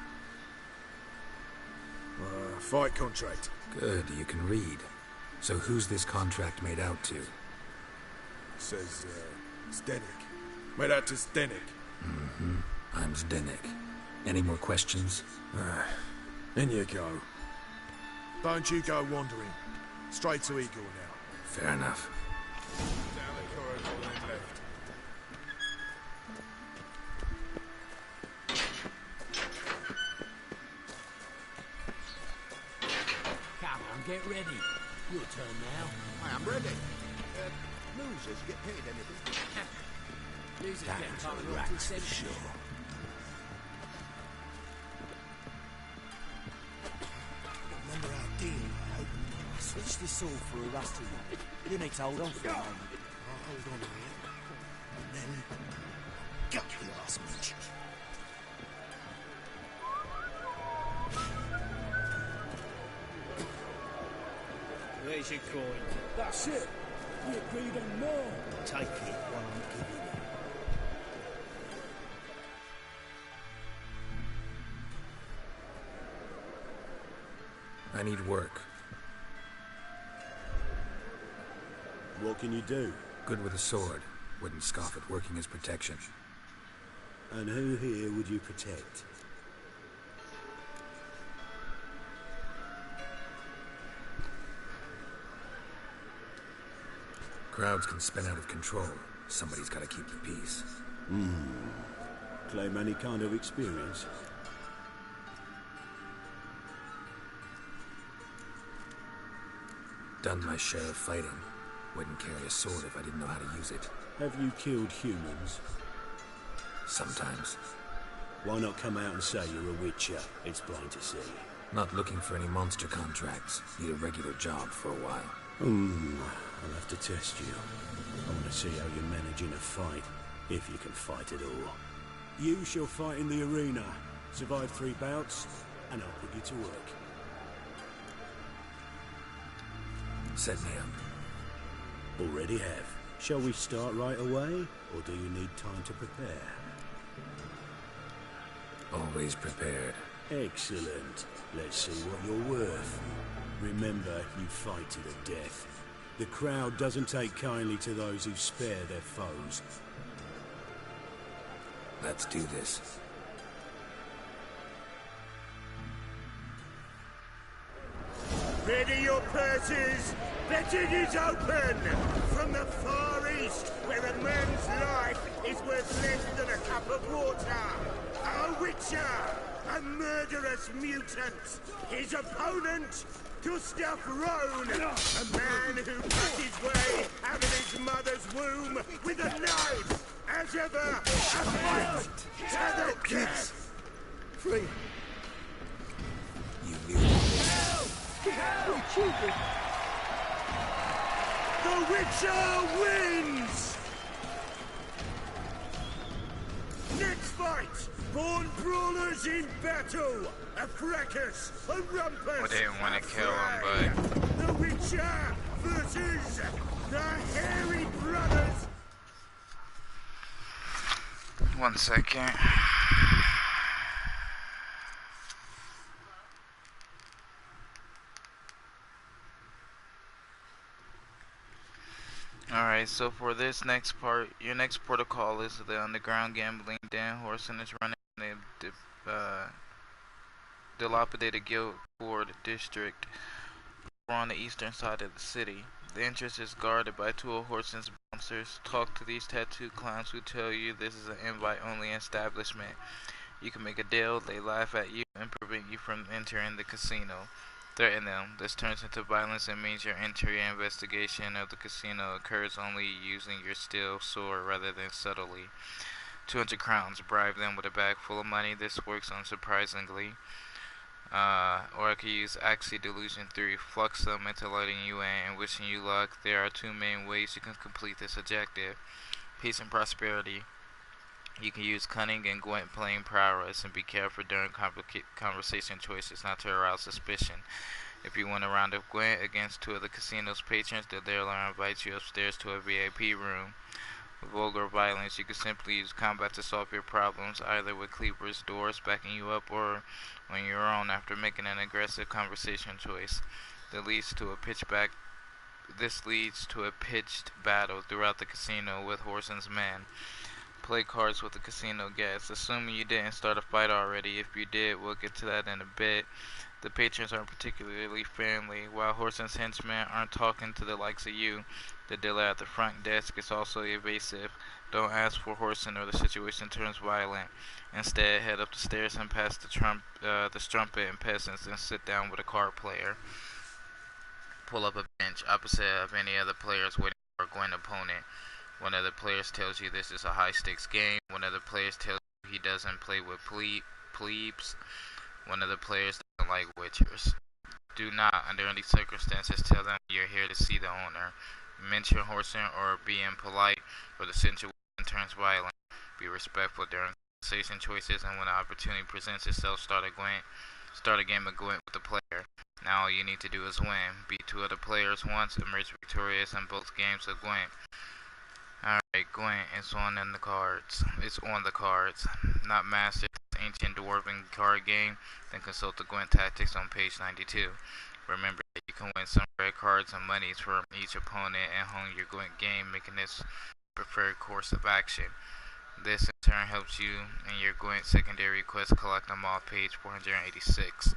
Fight contract. Good, you can read. So who's this contract made out to? Says, Zdenek. Made out to Zdenek. Mm-hmm. I'm Zdenek. Any more questions? In you go. Don't you go wandering. Straight to Igor now. Fair enough. Down the corridor and left. Come on, get ready. Your turn now. I am ready. Losers get paid anything. Losers get That's part a of rat the for sure. Remember our deal, I hope. I switched this sword for a rusty one. You need to hold on for a moment. I'll hold on to it. And then... gut the last bitch. Where's your coin? That's it. We agreed on more. Take it while I'm giving it. I need work. What can you do? Good with a sword. Wouldn't scoff at working as protection. And who here would you protect? Crowds can spin out of control. Somebody's got to keep the peace. Claim any kind of experience? Done my share of fighting. Wouldn't carry a sword if I didn't know how to use it. Have you killed humans? Sometimes. Why not come out and say you're a witcher? It's plain to see. Not looking for any monster contracts. Need a regular job for a while. I'll have to test you. I want to see how you manage in a fight, if you can fight at all. You shall fight in the arena, survive 3 bouts, and I'll put you to work. Set me up. Already have. Shall we start right away, or do you need time to prepare? Always prepared. Excellent. Let's see what you're worth. Remember, you fight to the death. The crowd doesn't take kindly to those who spare their foes. Let's do this. Ready your purses! Betting is open! From the Far East, where a man's life is worth less than a cup of water. A witcher! A murderous mutant! His opponent, Gustav Rohn! A man who cut his way out of his mother's womb with a knife! A As ever, a fight to the death! Free. You knew. Free children. The Witcher wins! Next fight! Born brawlers in battle! A fracas! A rumpus! We didn't want to kill him, but... The Witcher versus the Hairy Brothers! 1 second. Alright, so for this next part, your next protocol is the underground gambling den. Whoreson is running the dilapidated Guildford district. We're on the eastern side of the city. The entrance is guarded by 2 of Whoreson's bouncers. Talk to these tattooed clowns who tell you this is an invite-only establishment. You can make a deal, they laugh at you, and prevent you from entering the casino. Threaten them. This turns into violence and means your entry and investigation of the casino occurs only using your steel sword rather than subtly. 200 crowns. Bribe them with a bag full of money. This works unsurprisingly. Or I could use Axie Delusion 3. Flux them into letting you in and wishing you luck. There are 2 main ways you can complete this objective. Peace and prosperity. You can use cunning and Gwent playing prowess, and be careful during conversation choices not to arouse suspicion. If you win a round of Gwent against 2 of the casino's patrons, the dealer invites you upstairs to a VIP room. With vulgar violence, you can simply use combat to solve your problems, either with Cleaver's doors backing you up or on your own after making an aggressive conversation choice. This leads to a pitched battle throughout the casino with Whoreson's men. Play cards with the casino guests, assuming you didn't start a fight already. If you did, we'll get to that in a bit. The patrons aren't particularly friendly. While Whoreson's henchmen aren't talking to the likes of you, the dealer at the front desk is also evasive. Don't ask for Whoreson or the situation turns violent. Instead, head up the stairs and past the strumpet and peasants and sit down with a card player. Pull up a bench opposite of any other players waiting for a Gwent opponent. One of the players tells you this is a high-stakes game. One of the players tells you he doesn't play with plebes. One of the players doesn't like witchers. Do not, under any circumstances, tell them you're here to see the owner. Mention Whoreson or be impolite, or the situation turns violent. Be respectful during conversation choices, and when the opportunity presents itself, start a game of Gwent with the player. Now all you need to do is win. Beat 2 other players once, emerge victorious in both games of Gwent. Alright, Gwent is on the cards. It's on the cards. Not mastered this ancient dwarven card game, then consult the Gwent tactics on page 92. Remember that you can win some red cards and monies from each opponent and hone your Gwent game, making this preferred course of action. This in turn helps you in your Gwent secondary quests. Collect them off page 486.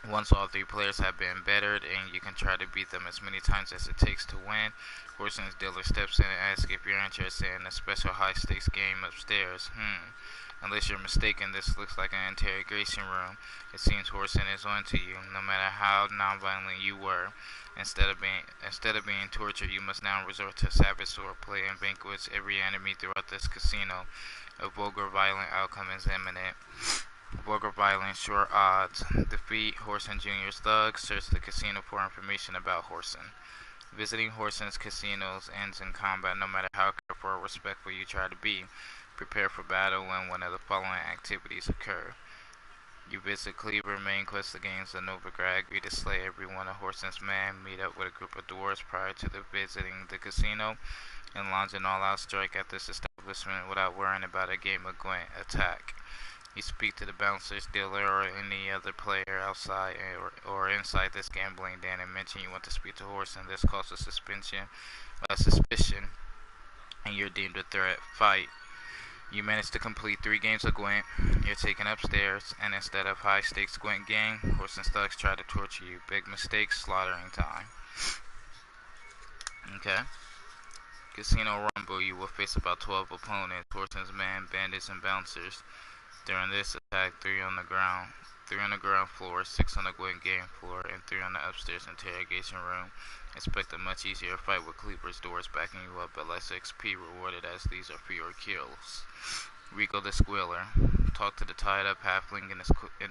Once all 3 players have been bettered, and you can try to beat them as many times as it takes to win, Whoreson's dealer steps in and asks if you're interested in a special high-stakes game upstairs. Unless you're mistaken, this looks like an interrogation room. It seems Whoreson is on to you, no matter how non-violent you were. Instead of being tortured, you must now resort to savage swordplay and vanquish every enemy throughout this casino. A vulgar, violent outcome is imminent. Vulgar violence, short odds. Defeat Whoreson Jr.'s thugs. Search the casino for information about Whoreson. Visiting Whoreson's casinos ends in combat, no matter how careful or respectful you try to be. Prepare for battle when one of the following activities occur. You visit Cleaver, main quest the games of Novigrad, agree to slay every one of Whoreson's men, meet up with a group of dwarves prior to visiting the casino, and launch an all-out strike at this establishment without worrying about a game of Gwent attack. You speak to the bouncers, dealer, or any other player outside or inside this gambling den and mention you want to speak to Whoreson. This causes suspicion, and you're deemed a threat. Fight. You manage to complete 3 games of Gwent. You're taken upstairs, and instead of high-stakes Gwent game, Whoreson's thugs try to torture you. Big mistake, slaughtering time. Okay. Casino Rumble. You will face about 12 opponents. Whoreson's men, bandits, and bouncers. During this attack, 3 on the ground. 3 on the ground floor, 6 on the game floor, and 3 on the upstairs interrogation room. Expect a much easier fight with Cleaver's doors backing you up, but less XP rewarded as these are fewer kills. Rico the Squealer. Talk to the tied-up halfling in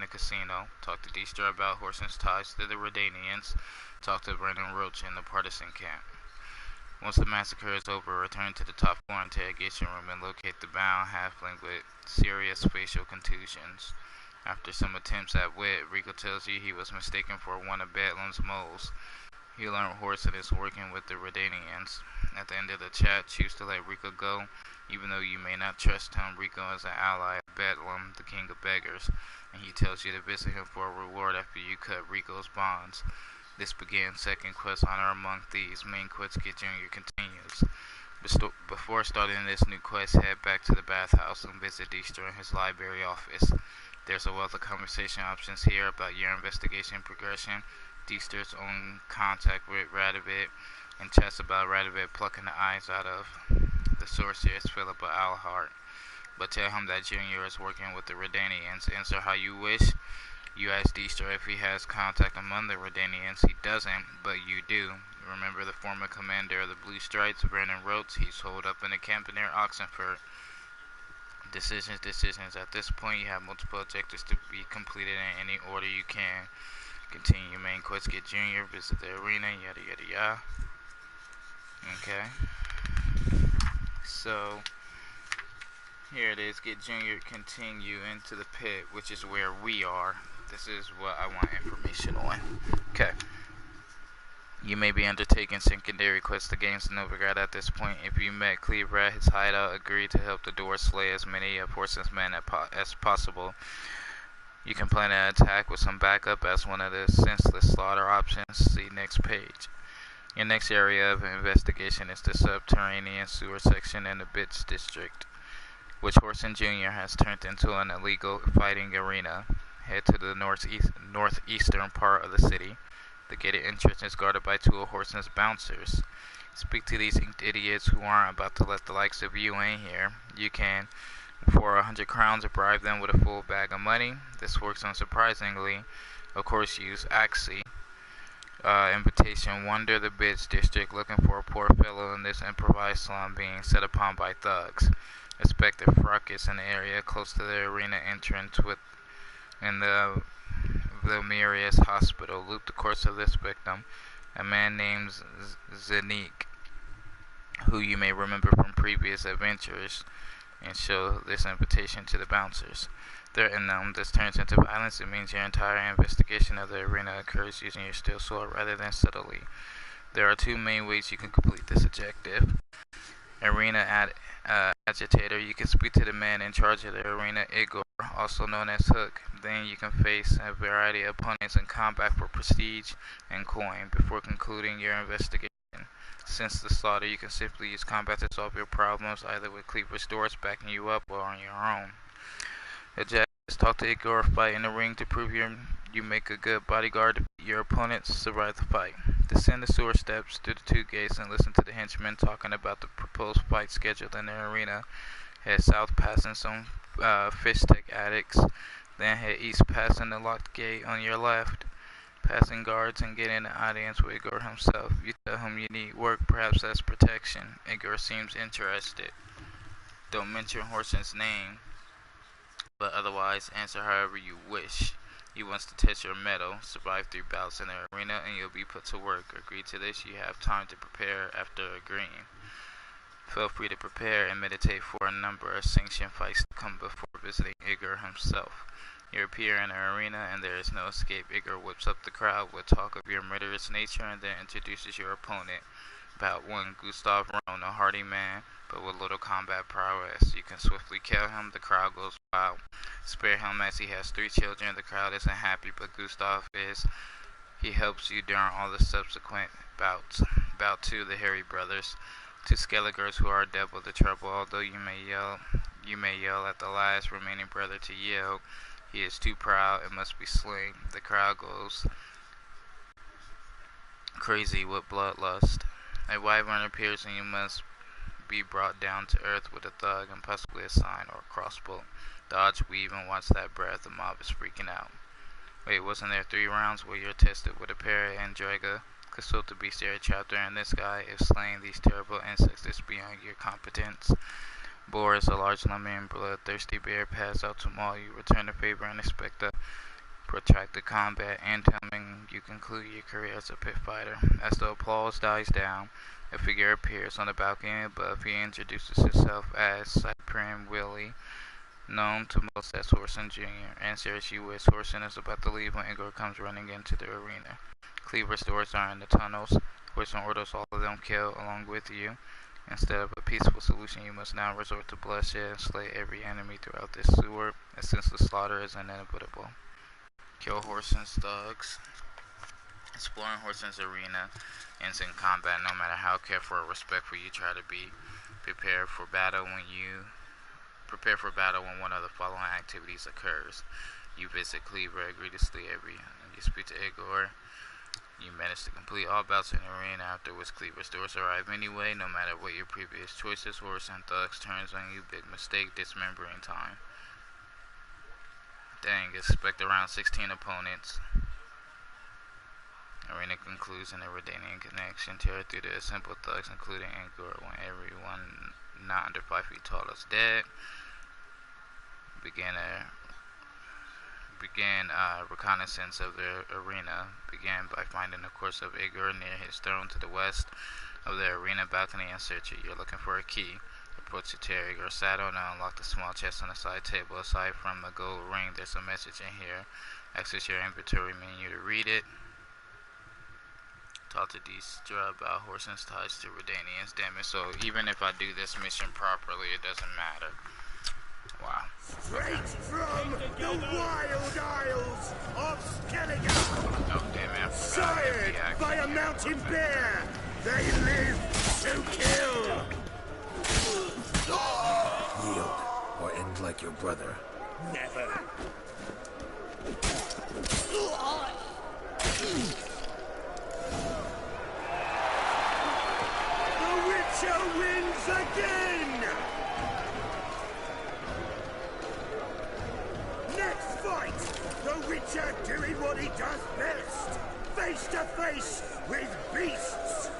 the casino. Talk to Dijkstra about Whoreson's ties to the Redanians. Talk to Brennan Roach in the partisan camp. Once the massacre is over, return to the top floor interrogation room and locate the bound halfling with serious facial contusions. After some attempts at wit, Rico tells you he was mistaken for one of Bedlam's moles. You learn Whoreson is working with the Redanians. At the end of the chat, choose to let Rico go. Even though you may not trust him, Rico is an ally of Bedlam, the king of beggars, and he tells you to visit him for a reward after you cut Rico's bonds. This begins second quest, Honor Among Thieves. Main quest, Get Junior continues. Before starting this new quest, head back to the bathhouse and visit Dijkstra in his library office. There's a wealth of conversation options here about your investigation progression, Dijkstra's own contact with Radovid, and chats about Radovid plucking the eyes out of the sorceress Philippa Alhart. But tell him that Junior is working with the Redanians. Answer how you wish. You ask Dijkstra if he has contact among the Redanians. He doesn't, but you do. Remember the former commander of the Blue Stripes, Brennan Roach? He's holed up in a camp near Oxenford. Decisions. At this point, you have multiple objectives to be completed in any order you can. Continue your main quest, Get Junior, visit the arena, yada yada yada. Okay. So, here it is, Get Junior, continue into the pit, which is where we are. This is what I want information on. Okay. You may be undertaking secondary quests against Novigrad at this point. If you met Cleaver at his hideout, agree to help the door slay as many of Whoreson's men as possible. You can plan an attack with some backup as one of the senseless slaughter options. See next page. Your next area of investigation is the subterranean sewer section in the Bits district, which Whoreson Jr. has turned into an illegal fighting arena. Head to the northeastern part of the city. The gated entrance is guarded by 2 of Whoreson's bouncers. Speak to these idiots who aren't about to let the likes of you in here. You can, for 100 crowns, bribe them with a full bag of money. This works unsurprisingly. Of course, use Axie. Invitation: wander the Bits district looking for a poor fellow in this improvised slum being set upon by thugs. Expect a fracas in the area close to the arena entrance in the Vilmerius Hospital. Loop the course of this victim, a man named Zanik, who you may remember from previous adventures, and show this invitation to the bouncers. Threaten them. This turns into violence. It means your entire investigation of the arena occurs using your steel sword rather than subtly. There are 2 main ways you can complete this objective. Arena agitator. You can speak to the man in charge of the arena, Igor, also known as Hook. Then you can face a variety of opponents in combat for prestige and coin before concluding your investigation. Since the slaughter, you can simply use combat to solve your problems, either with Cleaver's doors backing you up or on your own. Objectives: talk to Igor, fight in the ring to prove you make a good bodyguard to beat your opponents, survive the fight. Descend the sewer steps through the 2 gates and listen to the henchmen talking about the proposed fight scheduled in the arena. Head south passing some fish tech addicts, then head east passing the locked gate on your left, passing guards and getting an audience with Igor himself. You tell him you need work, perhaps as protection. Igor seems interested. Don't mention Whoreson's name, but otherwise answer however you wish. He wants to test your mettle. Survive 3 bouts in the arena and you'll be put to work. Agree to this. You have time to prepare after agreeing. Feel free to prepare and meditate for a number of sanctioned fights to come before visiting Igor himself. You appear in the arena and there is no escape. Igor whips up the crowd with talk of your murderous nature and then introduces your opponent. Bout 1, Gustav Rohn, a hardy man, but with little combat prowess. You can swiftly kill him, the crowd goes wild. Spare him as he has 3 children, the crowd isn't happy, but Gustav is. He helps you during all the subsequent bouts. Bout 2, the Harry brothers. 2 Skelligers who are double the trouble, although you may yell at the last remaining brother to yield. He is too proud and must be slain. The crowd goes crazy with bloodlust. A wyvern appears and you must be brought down to earth with a thug and possibly a sign or a crossbow. Dodge, weave, and watch that breath. The mob is freaking out. Wait, wasn't there 3 rounds where you're tested with a pair of Andraga? Consult the bestiary chapter in this guide. If slaying these terrible insects is beyond your competence. Boris, a large lumbering bloodthirsty bear, passed out to maul you. Return the favor and expect a protracted combat. And telling you conclude your career as a pit fighter. As the applause dies down, a figure appears on the balcony above. He introduces himself as Cyprian Willie, known to most as Horson Jr. Answers you as Horson is about to leave when Igor comes running into the arena. Cleaver's doors are in the tunnels. Horson orders all of them killed along with you. Instead of a peaceful solution, you must now resort to bloodshed and slay every enemy throughout this sewer, and since the slaughter is inevitable. Kill Horson's thugs. Exploring Horson's arena ends in combat no matter how careful or respectful you try to be. Prepare for battle when one of the following activities occurs. You visit Cleaver, agree to slay you speak to Igor. You manage to complete all bouts in the arena, after which Cleaver's doors arrive anyway. No matter what your previous choices, Horson thugs turns on you. Big mistake, dismembering time. Dang, expect around 16 opponents. Arena concludes in a Redanian connection. Tear through the assembled thugs, including Igor, when everyone not under 5 feet tall is dead. Begin reconnaissance of the arena. Began by finding the corpse of Igor near his throne to the west of the arena balcony and search it. You're looking for a key. Approach the tear Igor's saddle and unlock the small chest on the side table. Aside from the gold ring, there's a message in here. Access your inventory menu to read it. Talk to Dijkstra about Horson's ties to Redanians. Damn it, so even if I do this mission properly, it doesn't matter. Wow. Straight from the wild isles of Skellige. Oh, damn it. Sired by a mountain bear, they live to kill. Yield, or end like your brother. Never. The Witcher wins again! Next fight, the Witcher doing what he does best, face to face with beasts.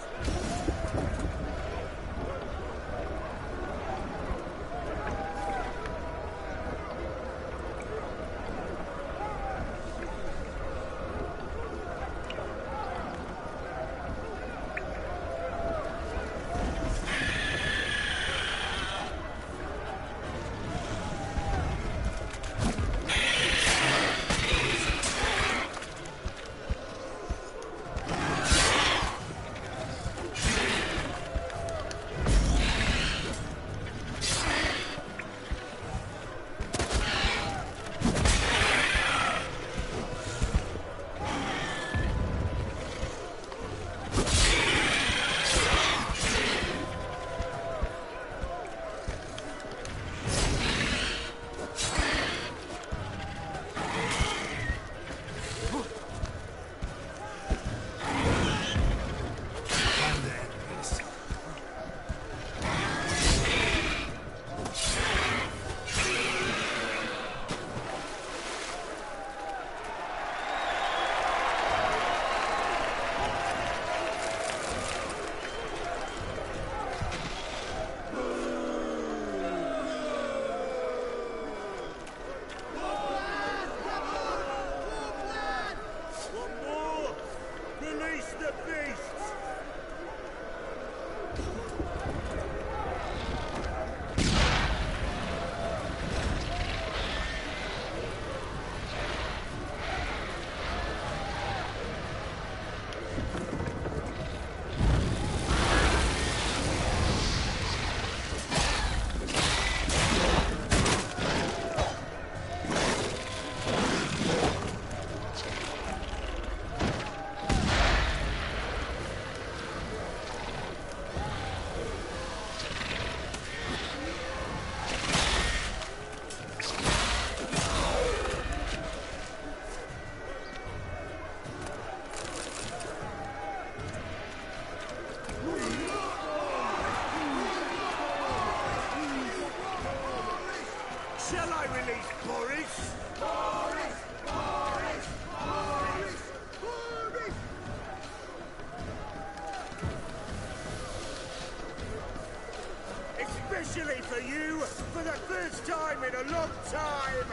for you, for the first time in a long time,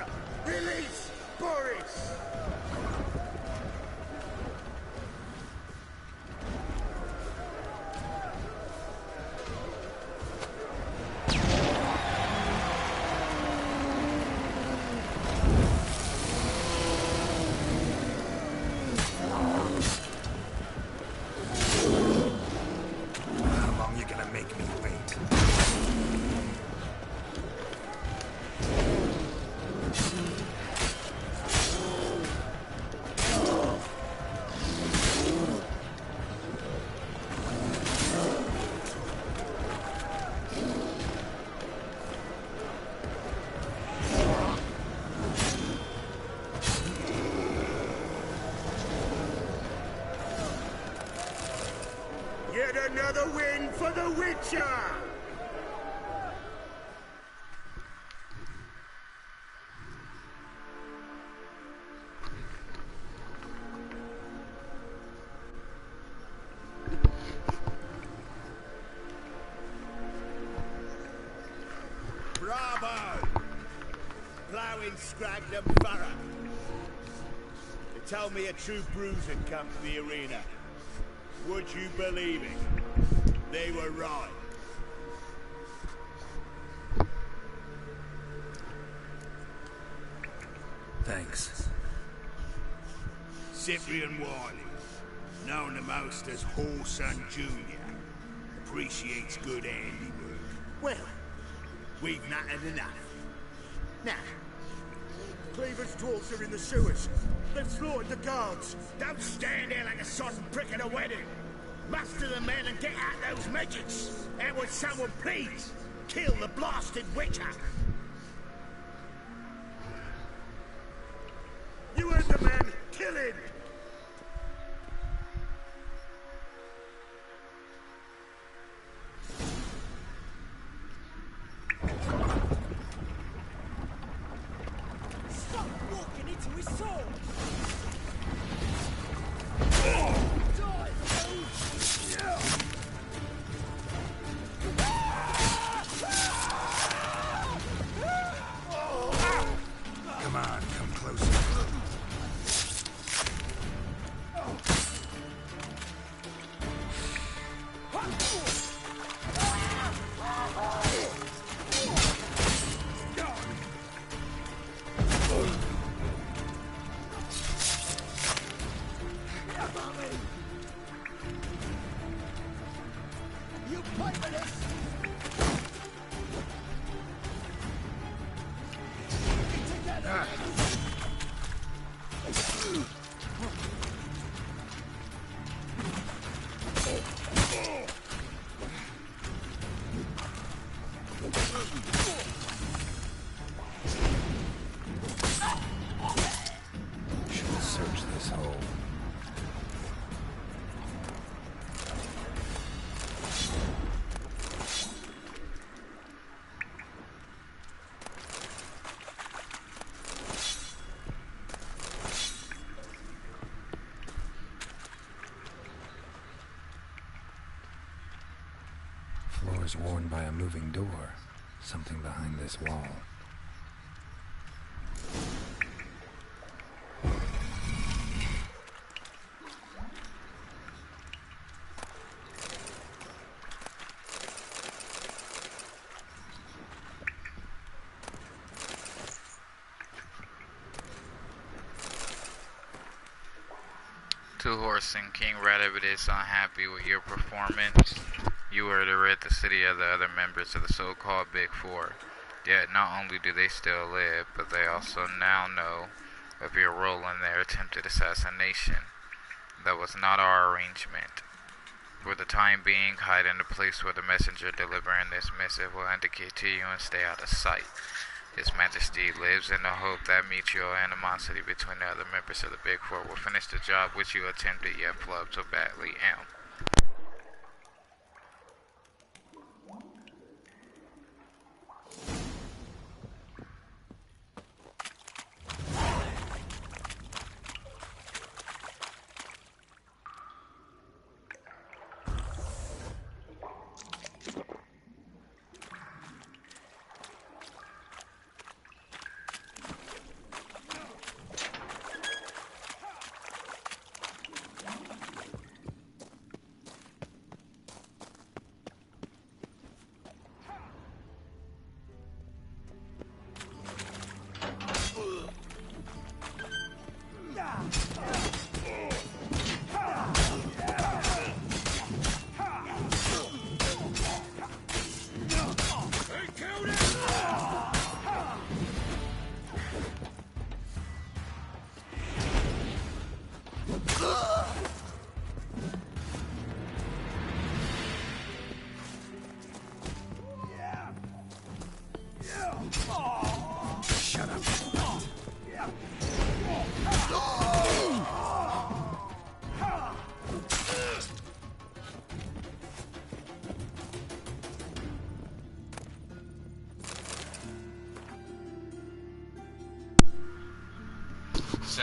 release Boris! How long you gonna make me wait? Yet another win for the Witcher! Bravo! Ploughing Scragdon Borough. They told me a true bruiser had come to the arena. Would you believe it? They were right. Thanks. Cyprian Wiley, known the most as Whoreson Jr., appreciates good handiwork. Well, we've nattered enough. Now, Cleaver's dwarfs are in the sewers. They've slaughtered the guards. don't stand there like a sodden prick at a wedding. Muster the men and get out those magics. And would someone please kill the blasted Witcher? You heard the man. Kill him! Stop walking into his soul! Come on, come closer. You play for this! Should search this hole. Floor is worn by a moving door. Something behind this wall. Two Horse and King Radovid is unhappy with your performance. You were to rid the city of the other members of the so-called Big Four. Yet not only do they still live, but they also now know of your role in their attempted assassination. That was not our arrangement. For the time being, hide in the place where the messenger delivering this missive will indicate to you and stay out of sight. His Majesty lives in the hope that mutual animosity between the other members of the Big Four will finish the job which you attempted yet flubbed so badly.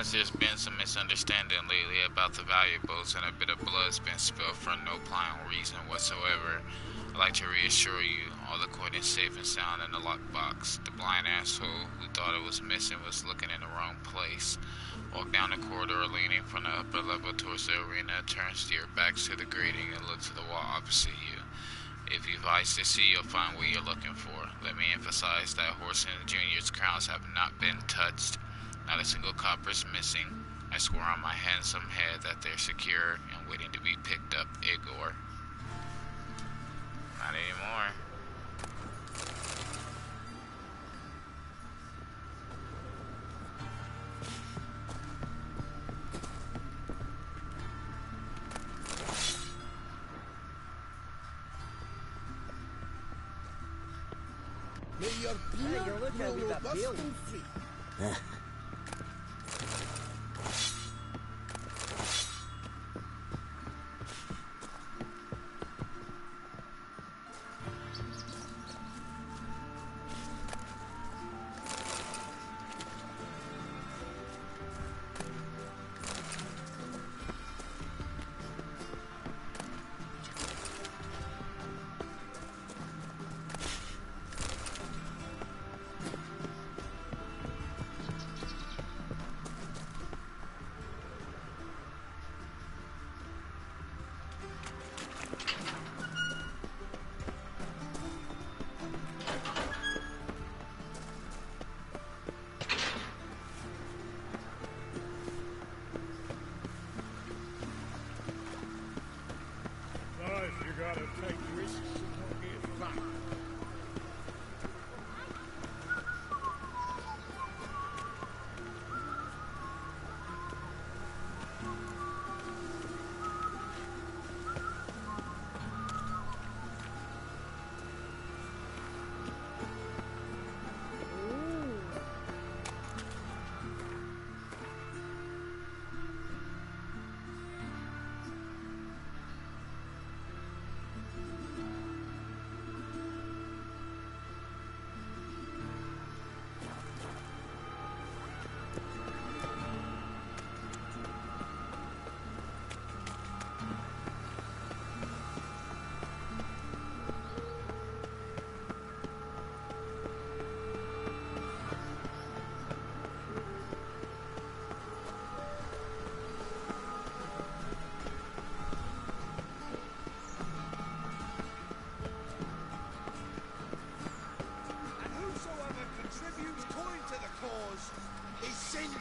since there's been some misunderstanding lately about the valuables and a bit of blood's been spilled for no apparent reason whatsoever, I'd like to reassure you, all the coin is safe and sound in the lockbox. The blind asshole who thought it was missing was looking in the wrong place. Walk down the corridor leaning from the upper level towards the arena, turn steer backs to the grating and look to the wall opposite you. If you've eyes to see, you'll find what you're looking for. Let me emphasize that Whoreson Jr.'s crowns have not been touched. Not a single copper's missing. I swear on my handsome head that they're secure and waiting to be picked up, Igor. Not anymore. May your blood grow robust and free.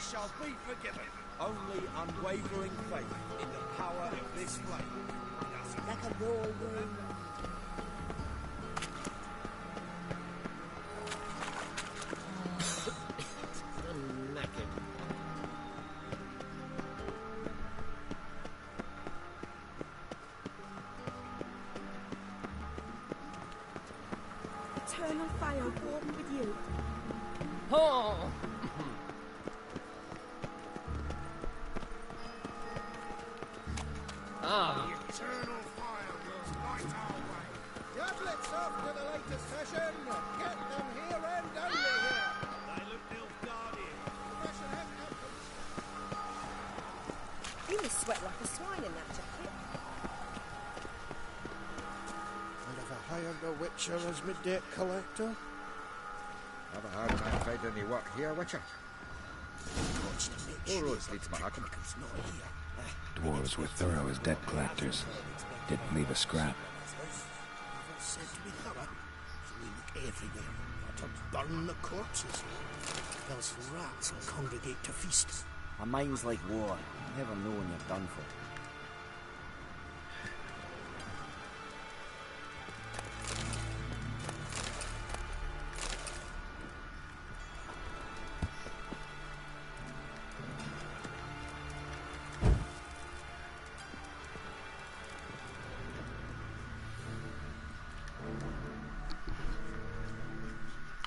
Shall be forgiven. Only unwavering faith in the power of this flame. Like a whirlwind. Eternal fire warm with you. Oh! Eternal fire will light our way. Tablets off to the latest session. Get them here and only here. They look Nilfgaardian. You must sweat like a swine in that jacket. And have I hired the Witcher as my debt collector? Have I heard I tried any work here, Witcher? All roads lead to Mahakam. Dwarves were thorough as debt collectors. Didn't leave a scrap. Said to be thorough, so we look everywhere. To burn the corpses. Else the rats will congregate to feast. A mind's like war. You never know when you're done for.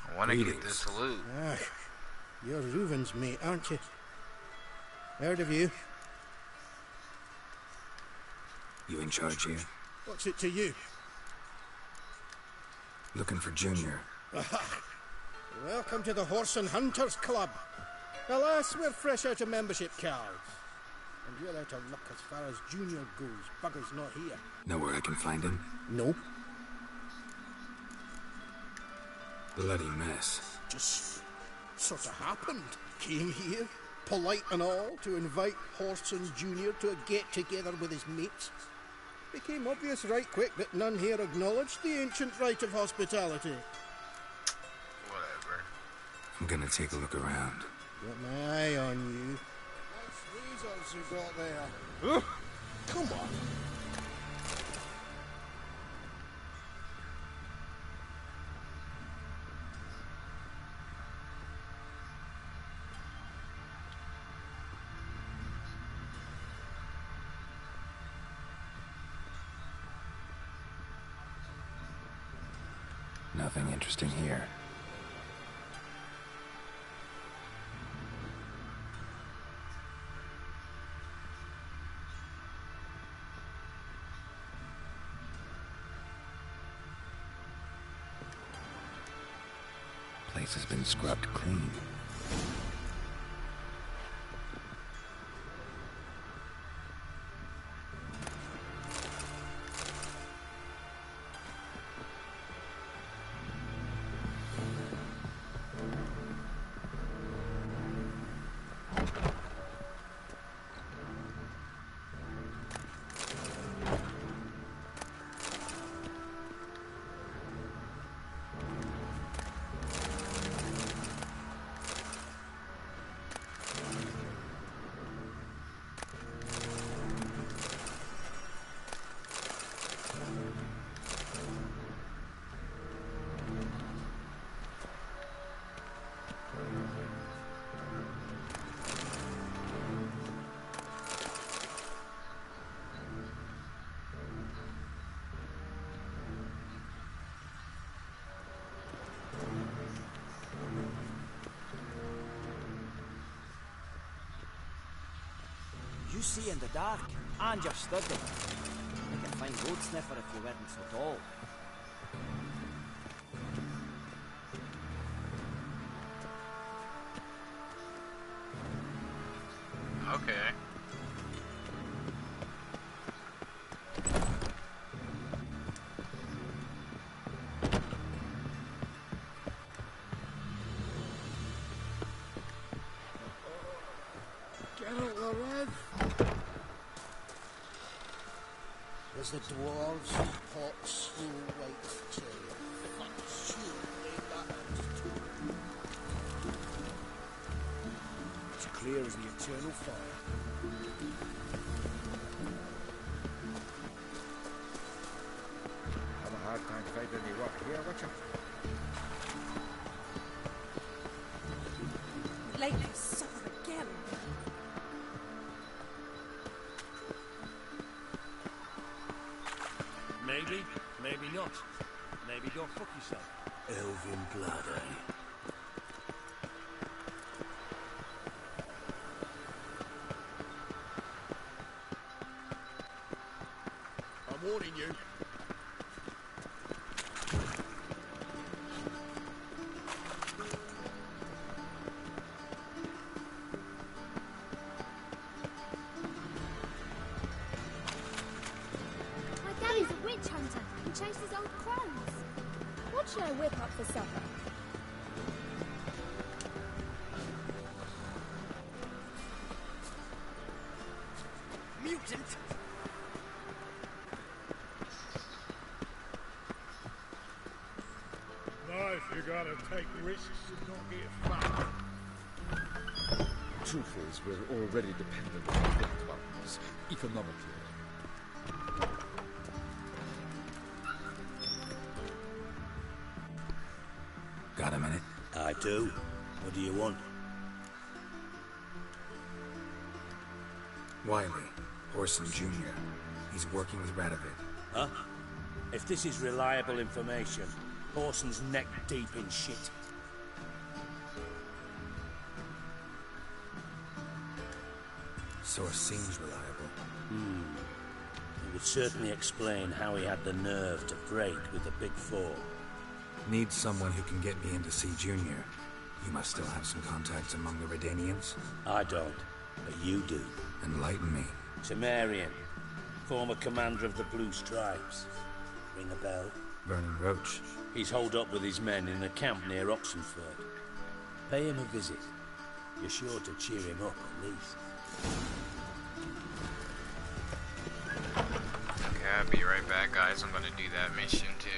I want to get this loot. Ah, you're Reuven's mate, aren't you? Heard of you. You in charge here? What's it to you? Looking for Junior. Aha! Welcome to the Horse and Hunters Club. Alas, we're fresh out of membership cards. And you're out of luck as far as Junior goes. Bugger's not here. Know where I can find him? No. Bloody mess. Just sort of happened. Came here, polite and all, to invite Whoreson Jr. to a get-together with his mates. Became obvious right quick that none here acknowledged the ancient right of hospitality. Whatever. I'm gonna take a look around. Got my eye on you. Nice razors you got there. Come on. Nothing interesting here. Place has been scrubbed clean. You see in the dark, and you're stood there. Like a fine road sniffer if you weren't so tall. Okay. Get out the red. There's the dwarves, hot, slow, white tail. It's clear as the eternal fire. Have a hard time finding any work here, Witcher. Lately, suffer again. Maybe, maybe not. Maybe go fuck yourself. Elven blood, eh? I'm warning you. My daddy's a witch hunter. He chases old crows. What should I whip up for supper? Mutant! Nice, you gotta take risks and not get fucked. Truth is, we're already dependent on the Black Ones, economically. Got a minute? I do. What do you want? Wiley, Whoreson Jr. He's working with Radovid. Huh? If this is reliable information, Whoreson's neck deep in shit. Source seems reliable. It would certainly explain how he had the nerve to break with the Big Four. Need someone who can get me in to see Junior. You must still have some contacts among the Redanians? I don't, but you do. Enlighten me. Temerian, former commander of the Blue Stripes. Ring a bell? Vernon Roach. He's holed up with his men in a camp near Oxenford. Pay him a visit. You're sure to cheer him up, at least. Okay, I'll be right back, guys. I'm gonna do that mission, too.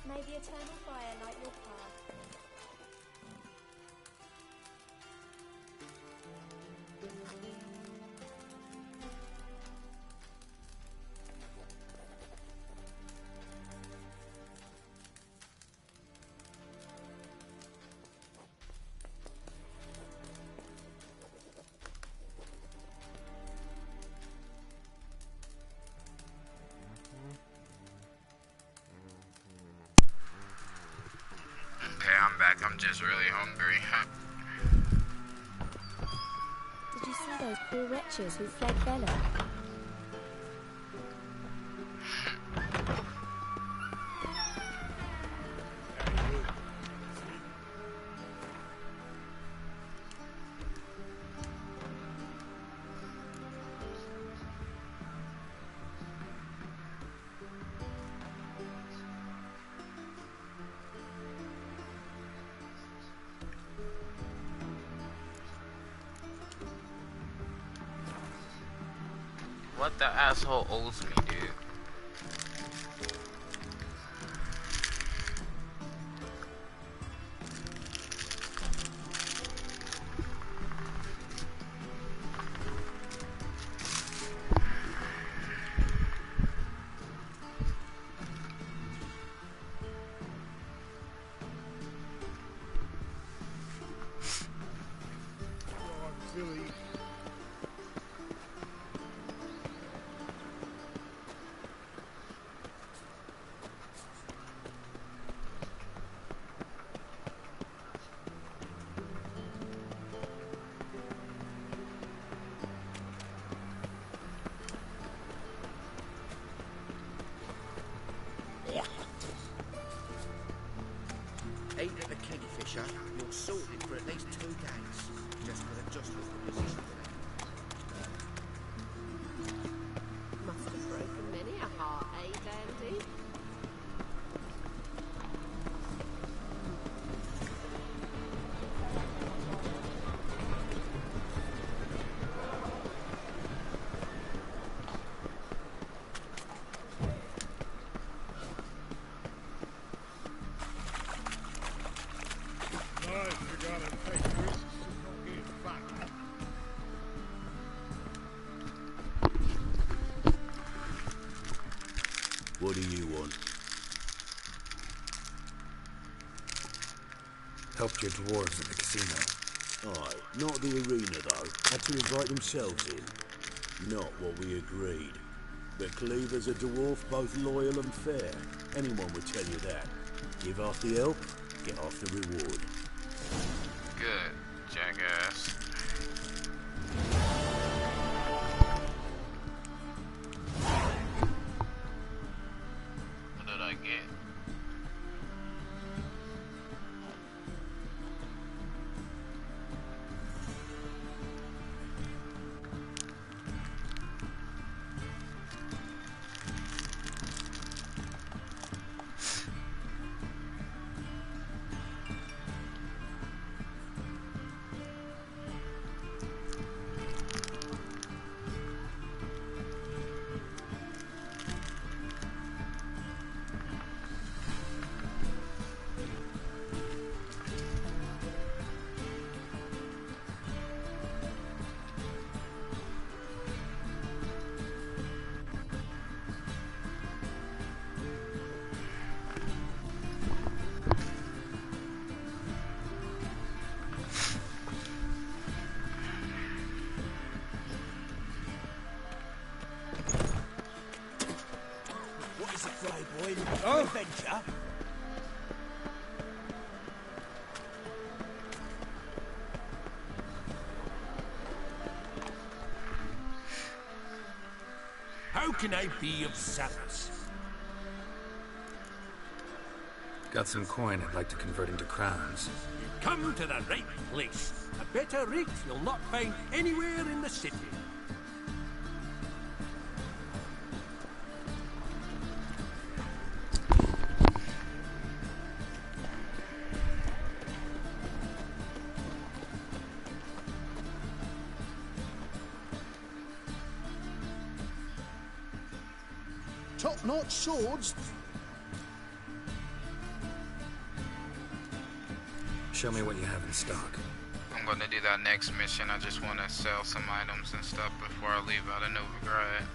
May the eternal fire light your path. I'm back. I'm just really hungry. Did you see those poor wretches who fled Bella? What the asshole owes me, dude? Ain't it the Kingfisher? You're sorted for at least 2 days. Just for the justice of the position. Must have broken many a heart, eh, Dandy? What do you want? Helped your dwarves at the casino. Aye, not the arena though. Had to invite themselves in. Not what we agreed. But Cleaver's a dwarf, both loyal and fair. Anyone would tell you that. Give half the help, get half the reward. Good, jackass. What did I get? Grey boy, looking for Oh. adventure? How can I be of service? Got some coin I'd like to convert into crowns. Come to the right place. A better rate you'll not find anywhere in the city. Top-notch swords? Show me what you have in stock. I'm gonna do that next mission. I just wanna sell some items and stuff before I leave out of Novigrad.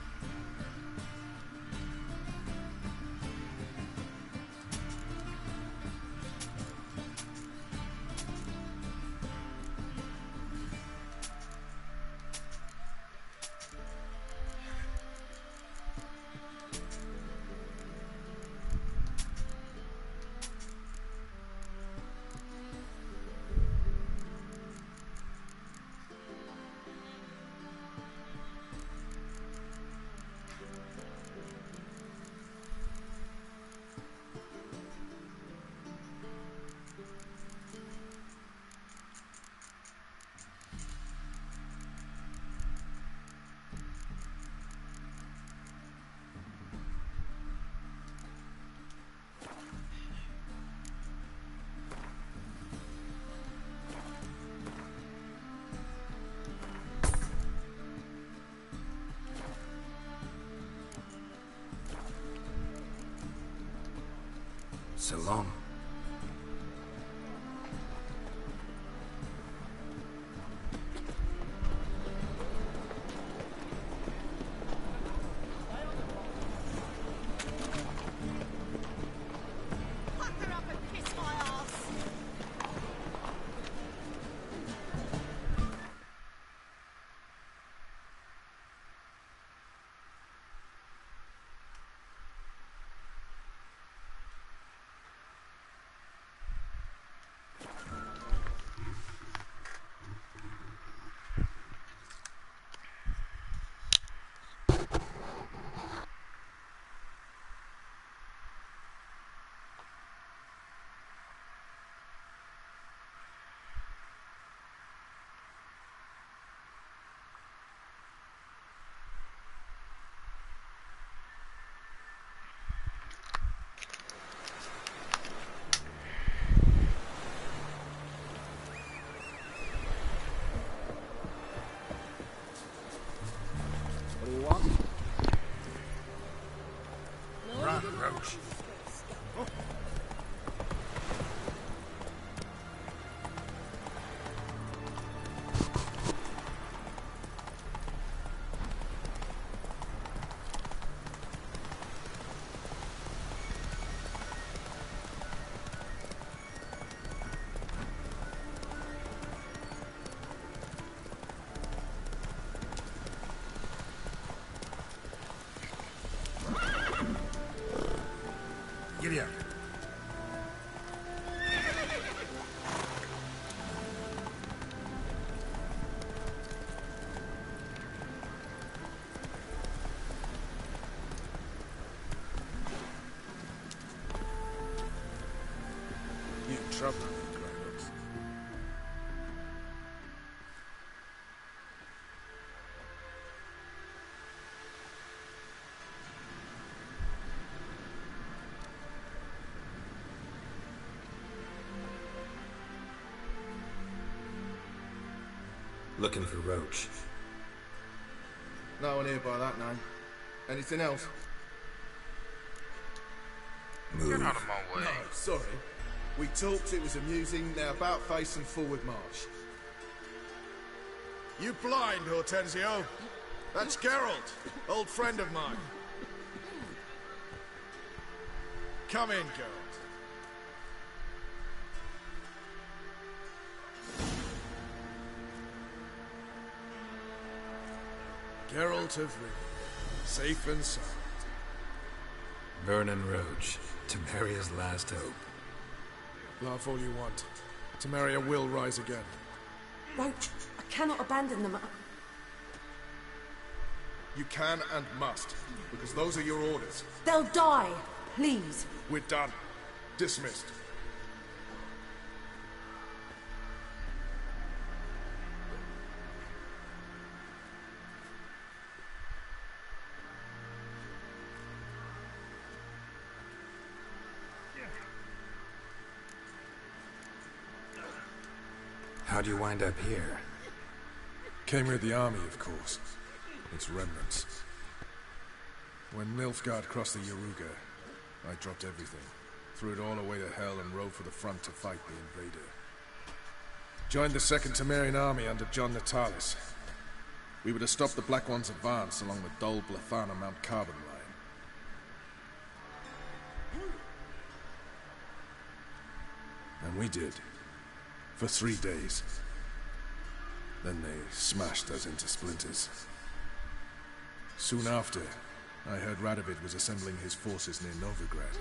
So long. What do you want? Run, Roach. Giddy up. You in trouble, Greyhawks. Looking for Roach. No one here by that name. Anything else? Move. Get out of my way. No, sorry. We talked, it was amusing, now about face and forward march. You blind, Hortensio? That's Geralt, old friend of mine. Come in, Geralt. Geralt of Rivia, safe and sound. Vernon Roach, Temeria's last hope. Laugh all you want. Temeria will rise again. Roach, I cannot abandon them. You can and must, because those are your orders. They'll die, please. We're done. Dismissed. How'd you wind up here? Came with the army, of course. Its remnants. When Nilfgaard crossed the Yaruga, I dropped everything. Threw it all away to hell and rode for the front to fight the invader. Joined the 2nd Temerian army under John Natalis. We were to stop the Black One's advance along the Dol Blathana Mount Carbon line. And we did. For 3 days. Then they smashed us into splinters. Soon after, I heard Radovid was assembling his forces near Novigrad.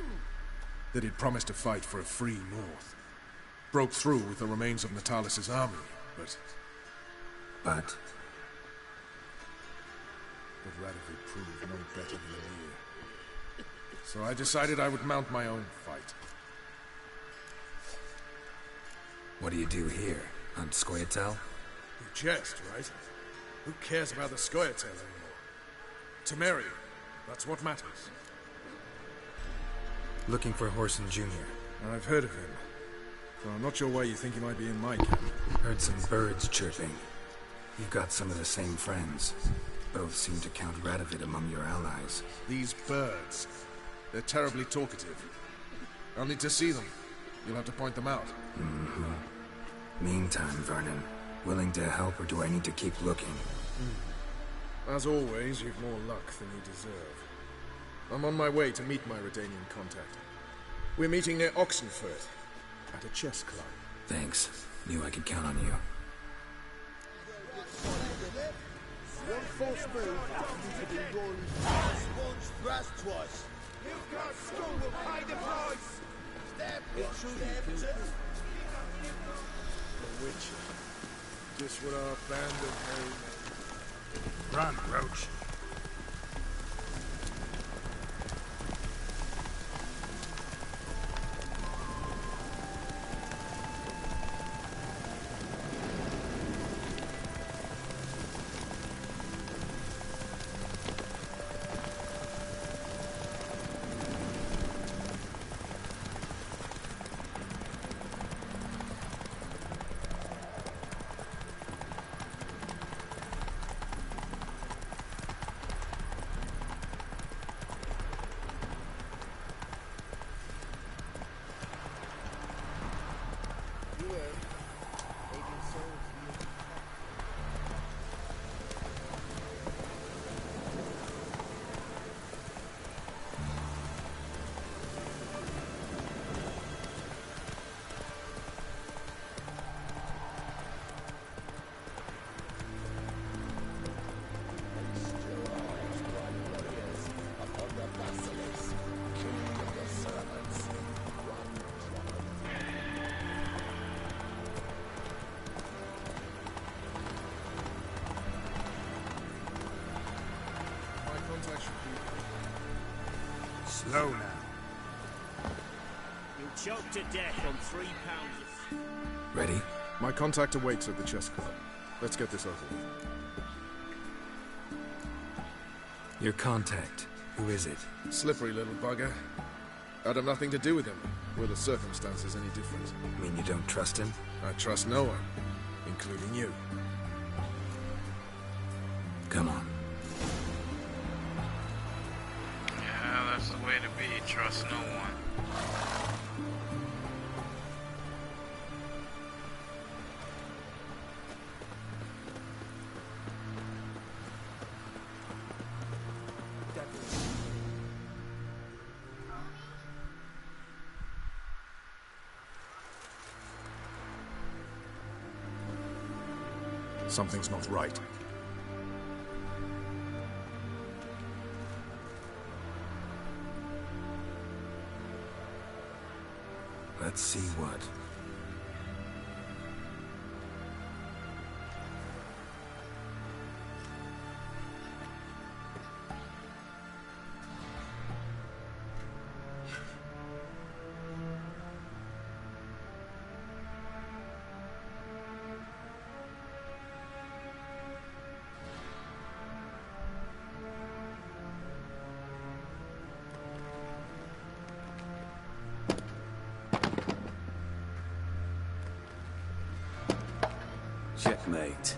That he'd promised to fight for a free north. Broke through with the remains of Natalis' army, but But Radovid proved no better than Emir. So I decided I would mount my own fight. what do you do here? On Scoia'tael? You jest, right? Who cares about the Scoia'tael anymore? Temeria, that's what matters. Looking for Whoreson Jr. I've heard of him. Though I'm not sure why you think he might be in my camp. Heard some birds chirping. You've got some of the same friends. Both seem to count Radovid among your allies. These birds. They're terribly talkative. I'll need to see them. You'll have to point them out. Mm-hmm. Meantime, Vernon, willing to help or do I need to keep looking? As always, you've more luck than you deserve. I'm on my way to meet my Redanian contact. We're meeting near Oxenfurt, at a chess club. Thanks. Knew I could count on you. One false move, you could be rolling twice once, thrust twice. You've got school will pay the price. Step one, step two. The Witcher. Just what our band of merry men. Run, Roach. Slow now. You'll choke to death on 3 pounds. Ready? My contact awaits at the chess club. Let's get this over with. Your contact. Who is it? Slippery little bugger. I'd have nothing to do with him. Were the circumstances any different? Mean you don't trust him? I trust no one, including you. Come on. Yeah, that's the way to be. Trust no one. Something's not right. Let's see what. Checkmate.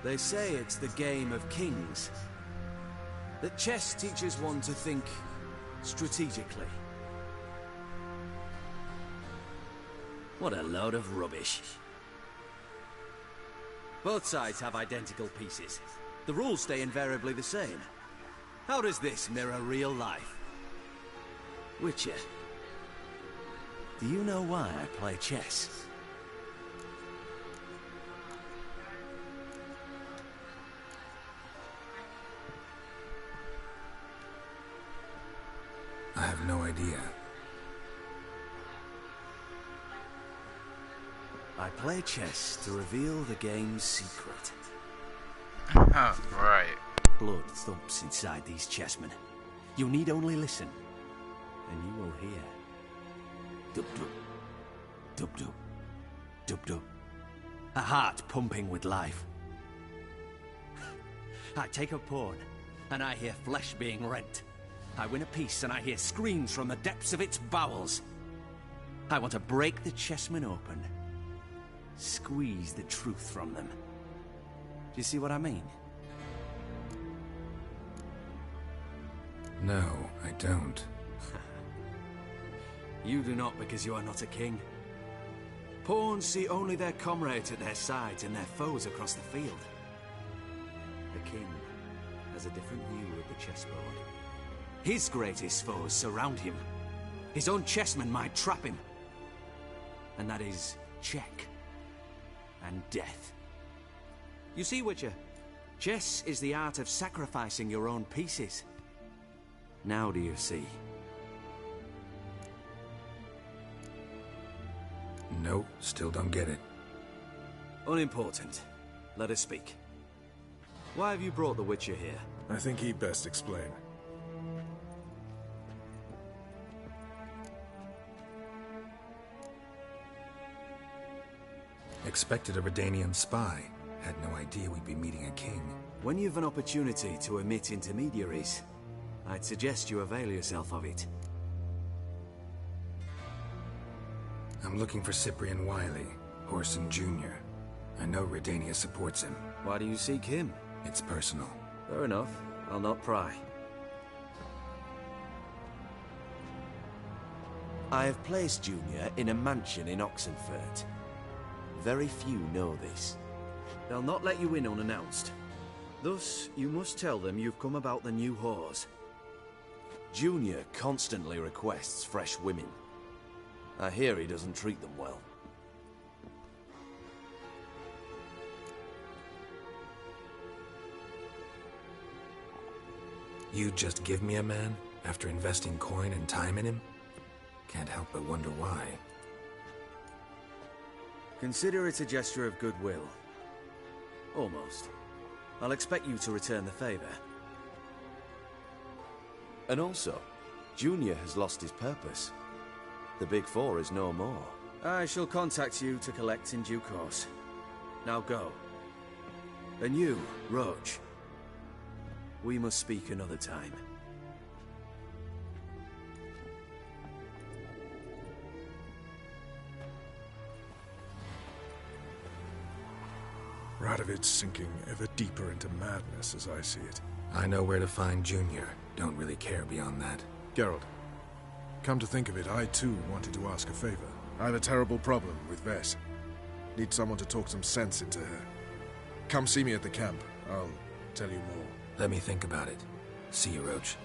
They say it's the game of kings. That chess teaches one to think strategically. What a load of rubbish. Both sides have identical pieces. The rules stay invariably the same. How does this mirror real life? Witcher, do you know why I play chess? I have no idea. I play chess to reveal the game's secret. Right. Blood thumps inside these chessmen. You need only listen, and you will hear. Dub-dub. Dub-dub. Dub-dub. A heart pumping with life. I take a pawn, and I hear flesh being rent. I win a piece, and I hear screams from the depths of its bowels. I want to break the chessmen open. Squeeze the truth from them. Do you see what I mean? No, I don't. You do not because you are not a king. Pawns see only their comrades at their sides and their foes across the field. The king has a different view of the chessboard. His greatest foes surround him. His own chessmen might trap him. And that is check and death. You see, Witcher, chess is the art of sacrificing your own pieces. Now do you see? Nope, still don't get it. Unimportant. Let us speak. Why have you brought the Witcher here? I think he'd best explain. Expected a Redanian spy. Had no idea we'd be meeting a king. When you've an opportunity to omit intermediaries, I'd suggest you avail yourself of it. I'm looking for Cyprian Wiley, Orson Jr. I know Redania supports him. Why do you seek him? It's personal. Fair enough. I'll not pry. I have placed Junior in a mansion in Oxenfurt. Very few know this. They'll not let you in unannounced. Thus, you must tell them you've come about the new whores. Junior constantly requests fresh women. I hear he doesn't treat them well. You just give me a man after investing coin and time in him? Can't help but wonder why. Consider it a gesture of goodwill. Almost. I'll expect you to return the favor. And also, Junior has lost his purpose. The Big Four is no more. I shall contact you to collect in due course. Now go. And you, Roach. We must speak another time. Radovid's sinking ever deeper into madness as I see it. I know where to find Junior. Don't really care beyond that. Geralt, come to think of it, I too wanted to ask a favor. I have a terrible problem with Vess. Need someone to talk some sense into her. Come see me at the camp. I'll tell you more. Let me think about it. See you, Roach.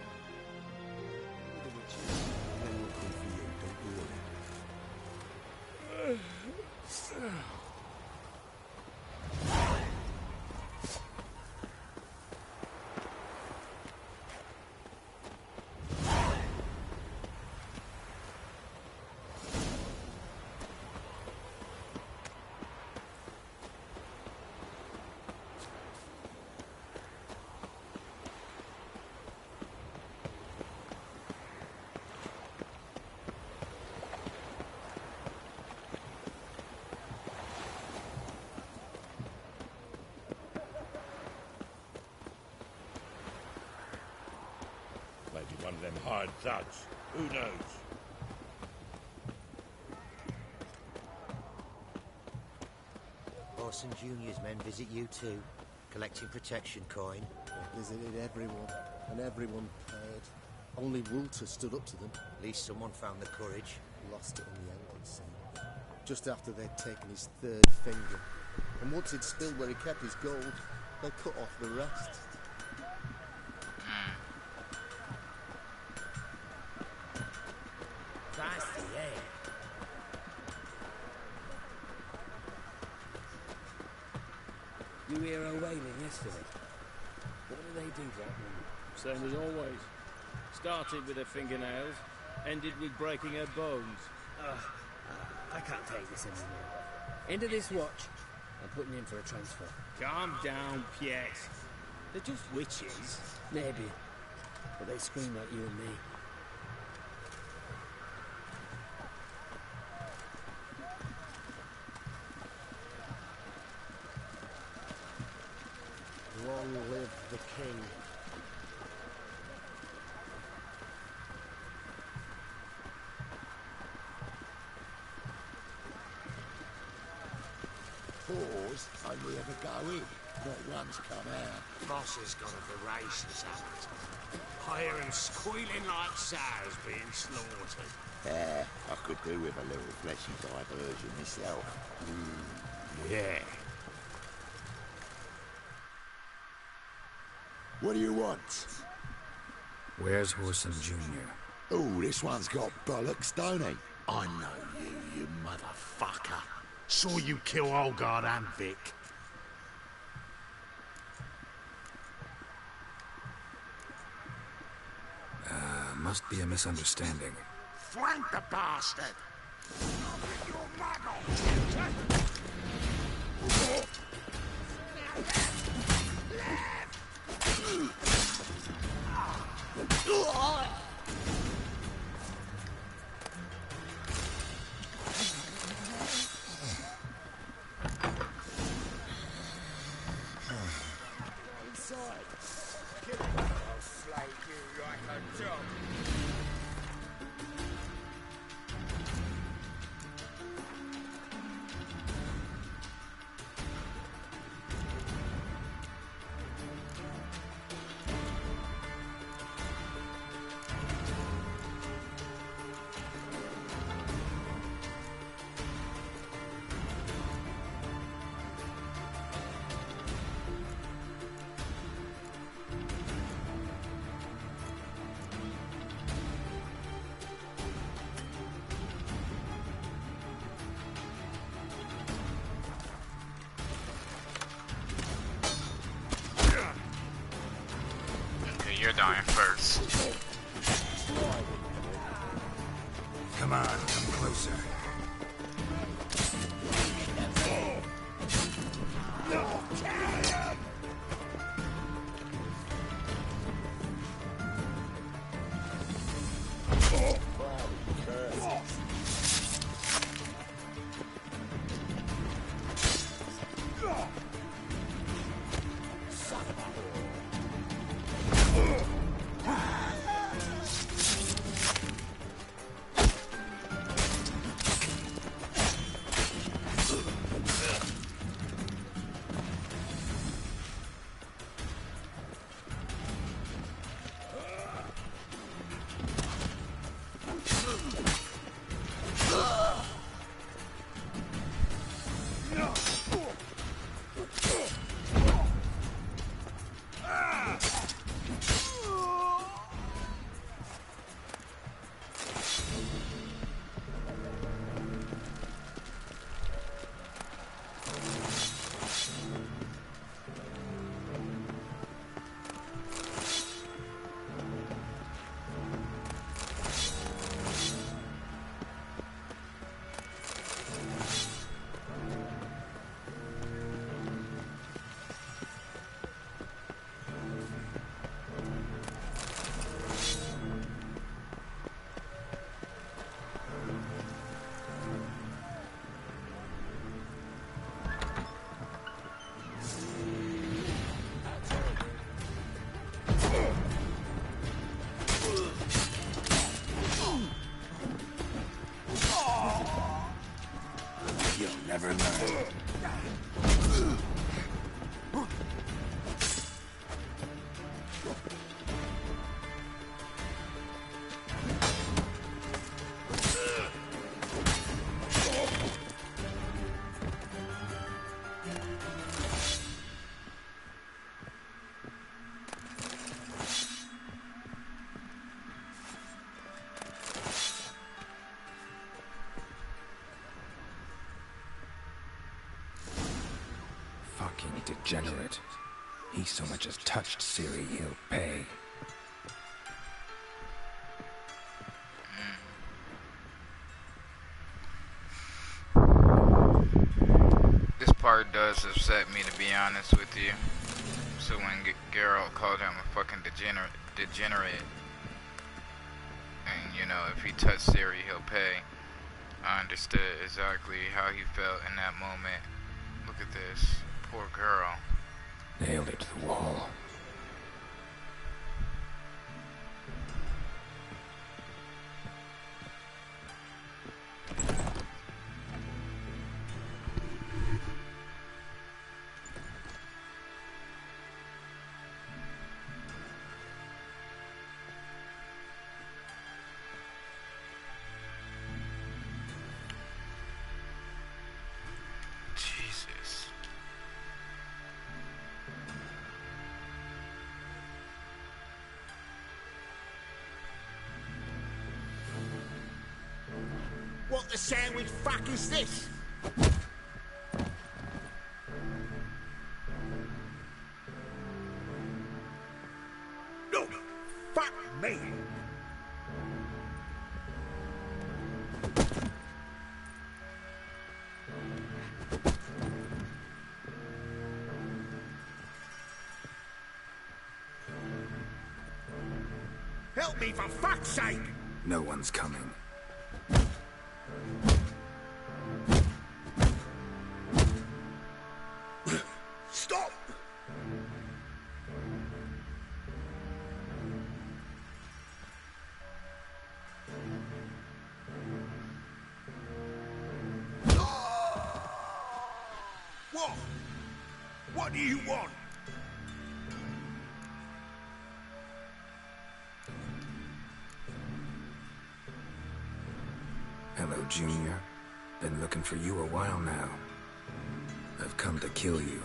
them hired thugs. Who knows? Orson Jr.'s men visit you too, collecting protection coin. They visited everyone, and everyone paid. Only Walter stood up to them. At least someone found the courage. Lost it in the end, it seemed. Just after they'd taken his third finger. And once he'd spilled where he kept his gold, they cut off the rest. Feisty, yeah. You hear her wailing yesterday? What did they do, Blackman? Same as always. Started with her fingernails, ended with breaking her bones. I can't take this anymore. End of this watch. I'm putting in for a transfer. Calm down, Piet. They're just witches. Maybe. But they scream like you and me. Long live the king. Whores only ever go in, not once come out. Boss has got a voracious habit. I hear him squealing like sows being slaughtered. Yeah, I could do with a little fleshy diversion myself. Yeah. What do you want? Where's Whoreson Jr.? Oh, this one's got bollocks, don't he? I know you, you motherfucker. Saw you kill Olgard and Vic. Must be a misunderstanding. Flank the bastard! Inside. Kill him. I'll slay you like a dog. You're dying first. Come on, come closer. Fucking degenerate. He so much as touched Ciri, he'll pay. This part does upset me, to be honest with you. So when Geralt called him a fucking degenerate, and you know, if he touched Ciri, he'll pay. I understood exactly how he felt in that moment. Look at this. Poor girl. Nailed it to the wall. Jesus. What the sandwich fuck is this? No! Fuck me! Help me for fuck's sake! No one's coming. Stop! What? What do you want? Hello, Junior. Been looking for you a while now. I've come to kill you.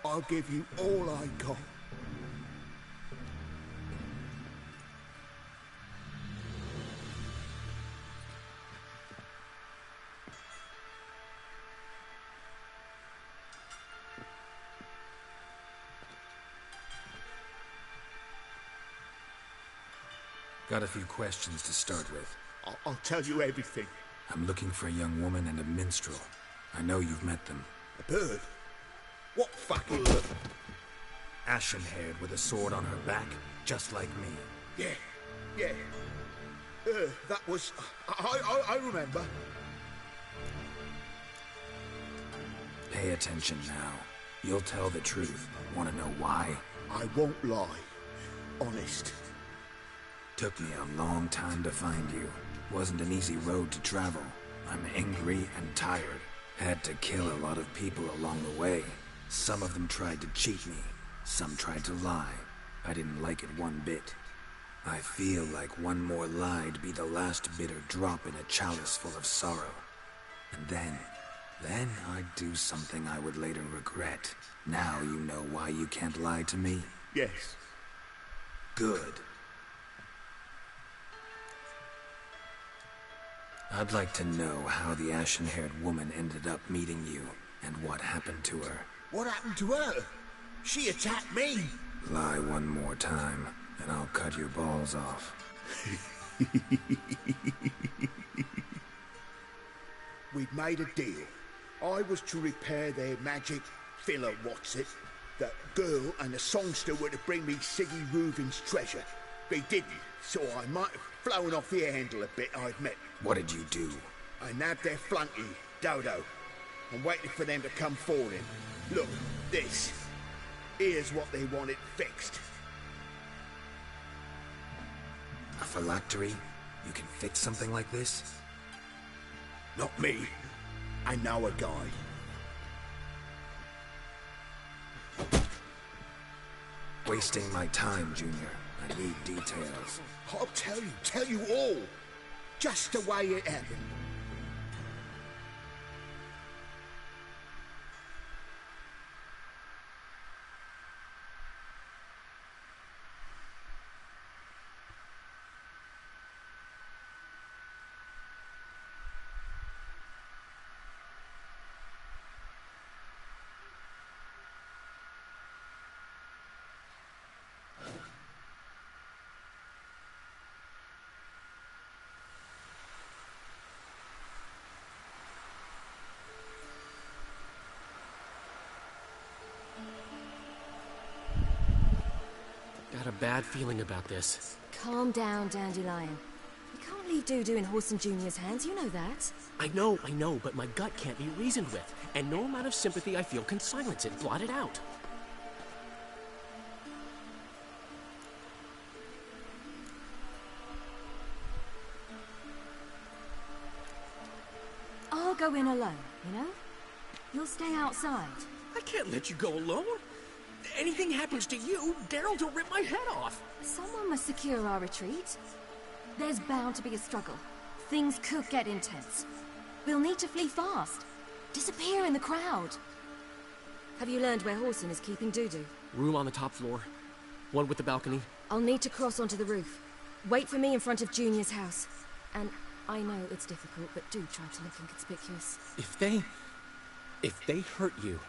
I'll give you all I got. Got a few questions to start with. I'll tell you everything. I'm looking for a young woman and a minstrel. I know you've met them. A bird? What fucking... Ashen-haired with a sword on her back, just like me. Yeah. That was... I remember. Pay attention now. You'll tell the truth. Want to know why? I won't lie. Honest. Took me a long time to find you. Wasn't an easy road to travel. I'm angry and tired. Had to kill a lot of people along the way. Some of them tried to cheat me. Some tried to lie. I didn't like it one bit. I feel like one more lie'd be the last bitter drop in a chalice full of sorrow. And then I'd do something I would later regret. Now you know why you can't lie to me? Yes. Good. I'd like to know how the ashen-haired woman ended up meeting you, and what happened to her. What happened to her? She attacked me! Lie one more time, and I'll cut your balls off. We'd made a deal. I was to repair their magic filler, what's it? That girl and the songster were to bring me Siggy Reuven's treasure. They didn't, so I might have flown off the handle a bit, I admit. What did you do? I nabbed their flunky, Dodo, and waited for them to come for him. Look, this. Here's what they wanted fixed. A phylactery? You can fix something like this? Not me. I know a guy. Wasting my time, Junior. I need details. I'll tell you all. Just the way it happened. Got a bad feeling about this. Calm down, Dandelion. You can't leave Dudu in Whoreson Jr.'s hands, you know that. I know, but my gut can't be reasoned with. And no amount of sympathy I feel can silence it, blot it out. I'll go in alone, you know? You'll stay outside. I can't let you go alone. Anything happens to you, Geralt will rip my head off. Someone must secure our retreat. There's bound to be a struggle. Things could get intense. We'll need to flee fast. Disappear in the crowd. Have you learned where Whoreson is keeping Dudu? Room on the top floor. One with the balcony. I'll need to cross onto the roof. Wait for me in front of Junior's house. And I know it's difficult, but do try to look inconspicuous. If they hurt you,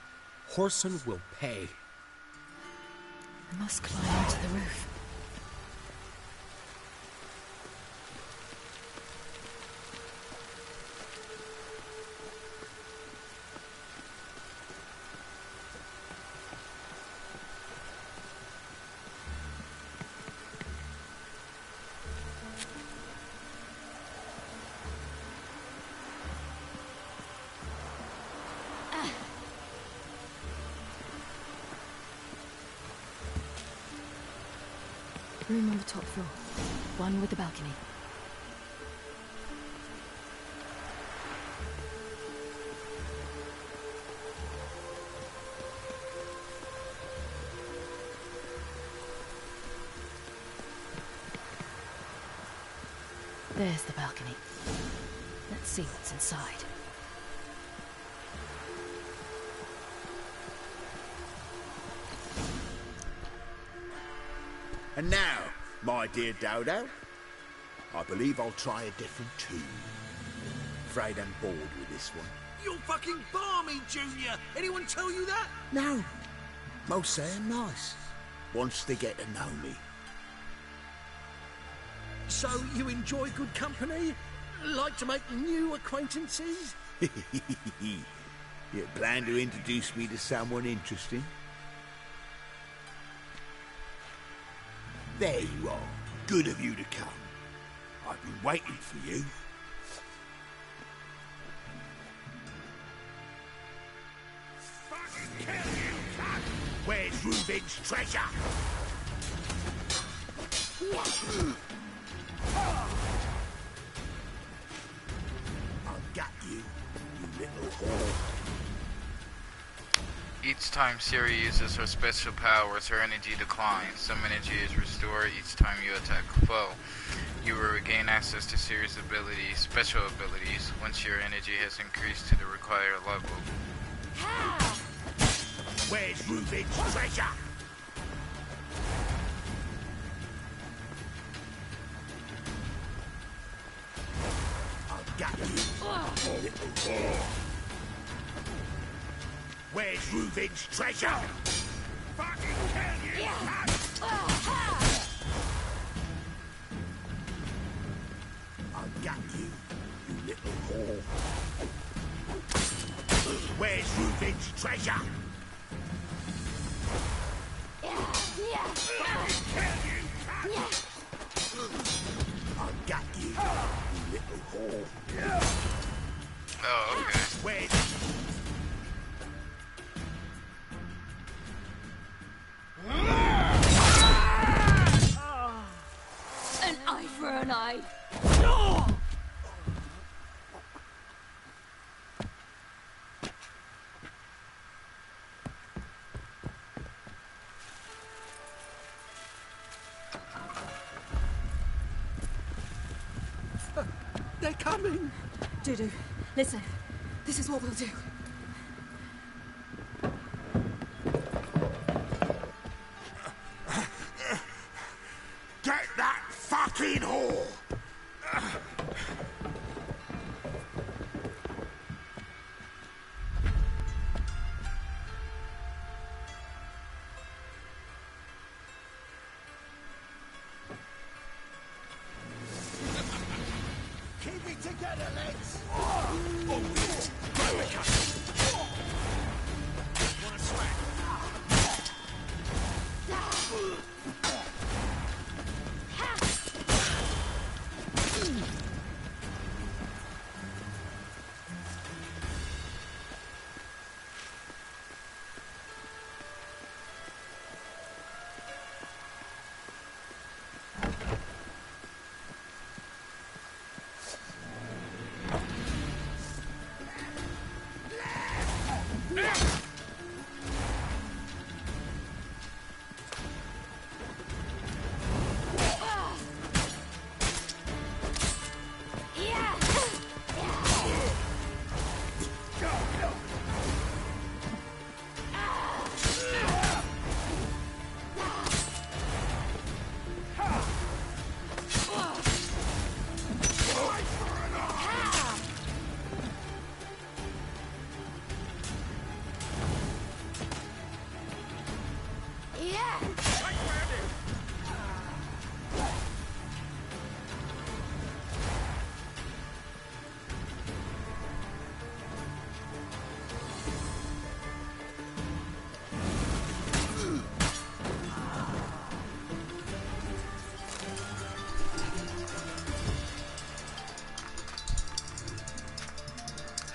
Whoreson will pay. I must climb onto the roof. Room on the top floor. One with the balcony. There's the balcony. Let's see what's inside. And now, my dear Dodo, I believe I'll try a different tune. Afraid I'm bored with this one. You're fucking balmy, Junior! Anyone tell you that? No. Most say I'm nice. Wants to get to know me. So you enjoy good company? Like to make new acquaintances? You plan to introduce me to someone interesting? There you are. Good of you to come. I've been waiting for you. Fucking kill you, cunt! Where's Reuben's treasure? I've got you, you little whore. Each time Ciri uses her special powers, her energy declines. Some energy is restored each time you attack a foe. You will regain access to Ciri's special abilities, once your energy has increased to the required level. Where's Reuben's treasure? I've got you, little whore. Where's Reuben's treasure? Fucking kill you, cunt! I've got you, you little whore. Where's Reuben's treasure? Fucking kill you, cunt! I've got you, you little whore. Oh, okay. Where's... An eye for an eye. They're coming! Dudu, listen. This is what we'll do. Get that fucking whore! Keep it together, lads! Wanna swag?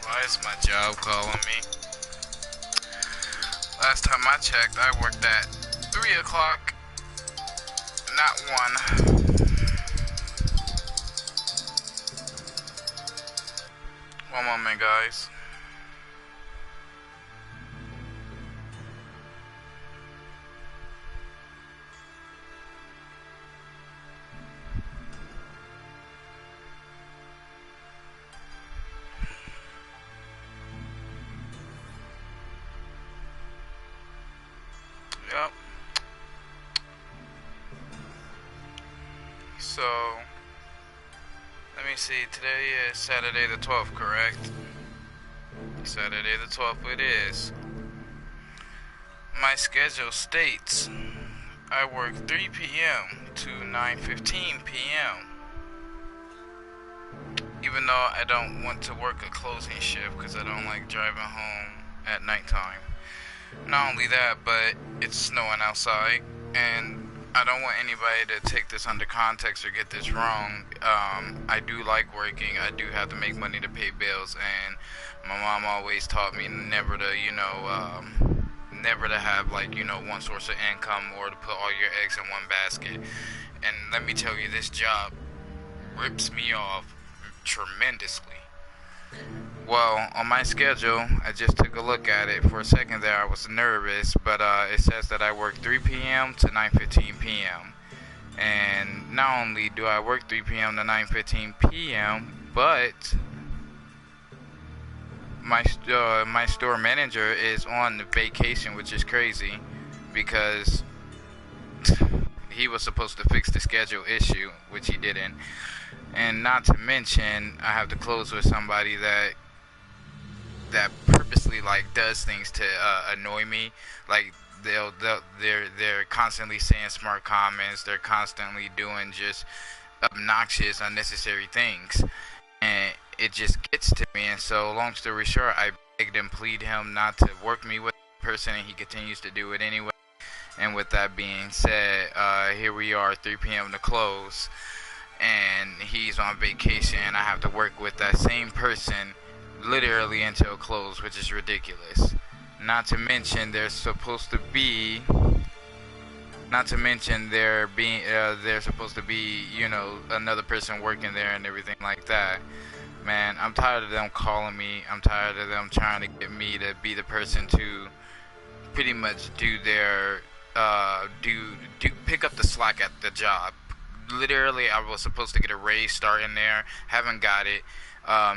Why is my job calling me? Last time I checked, I worked at 3 o'clock, not 1. One moment, guys. Yep. So, let me see. Today is Saturday the 12th, correct? Saturday the 12th it is. My schedule states I work 3 p.m. to 9:15 p.m. Even though I don't want to work a closing shift because I don't like driving home at nighttime. Not only that, but it's snowing outside, and I don't want anybody to take this under context or get this wrong. I do like working. I do have to make money to pay bills, and my mom always taught me never to, never to have, one source of income or to put all your eggs in one basket. And let me tell you, this job rips me off tremendously. Well, on my schedule, I just took a look at it. For a second there, I was nervous, but it says that I work 3 p.m. to 9:15 p.m. And not only do I work 3 p.m. to 9:15 p.m., but my store manager is on vacation, which is crazy because he was supposed to fix the schedule issue, which he didn't. And not to mention, I have to close with somebody that purposely does things to annoy me. Like they're constantly saying smart comments. They're constantly doing just obnoxious, unnecessary things, and it just gets to me. And so, long story short, I begged and plead him not to work me with the person, and he continues to do it anyway. And with that being said, here we are, 3 p.m. to close, and he's on vacation. I have to work with that same person literally until close, which is ridiculous. Not to mention there's supposed to be another person working there and everything like that. Man, I'm tired of them calling me. I'm tired of them trying to get me to be the person to pretty much do their pick up the slack at the job, literally, I was supposed to get a raise starting there. Haven't got it.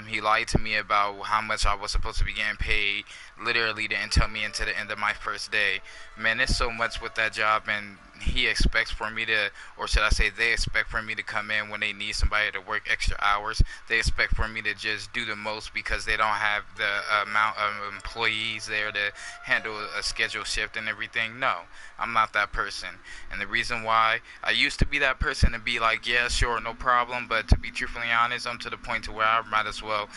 He lied to me about how much I was supposed to be getting paid. Literally didn't tell me until the end of my first day. Man, there's so much with that job, and he expects for me to, or should I say they expect for me to come in when they need somebody to work extra hours. They expect for me to just do the most because they don't have the amount of employees there to handle a scheduled shift and everything. No, I'm not that person. And the reason why I used to be that person and be like, yeah, sure, no problem, but to be truthfully honest, I'm to the point to where I might as well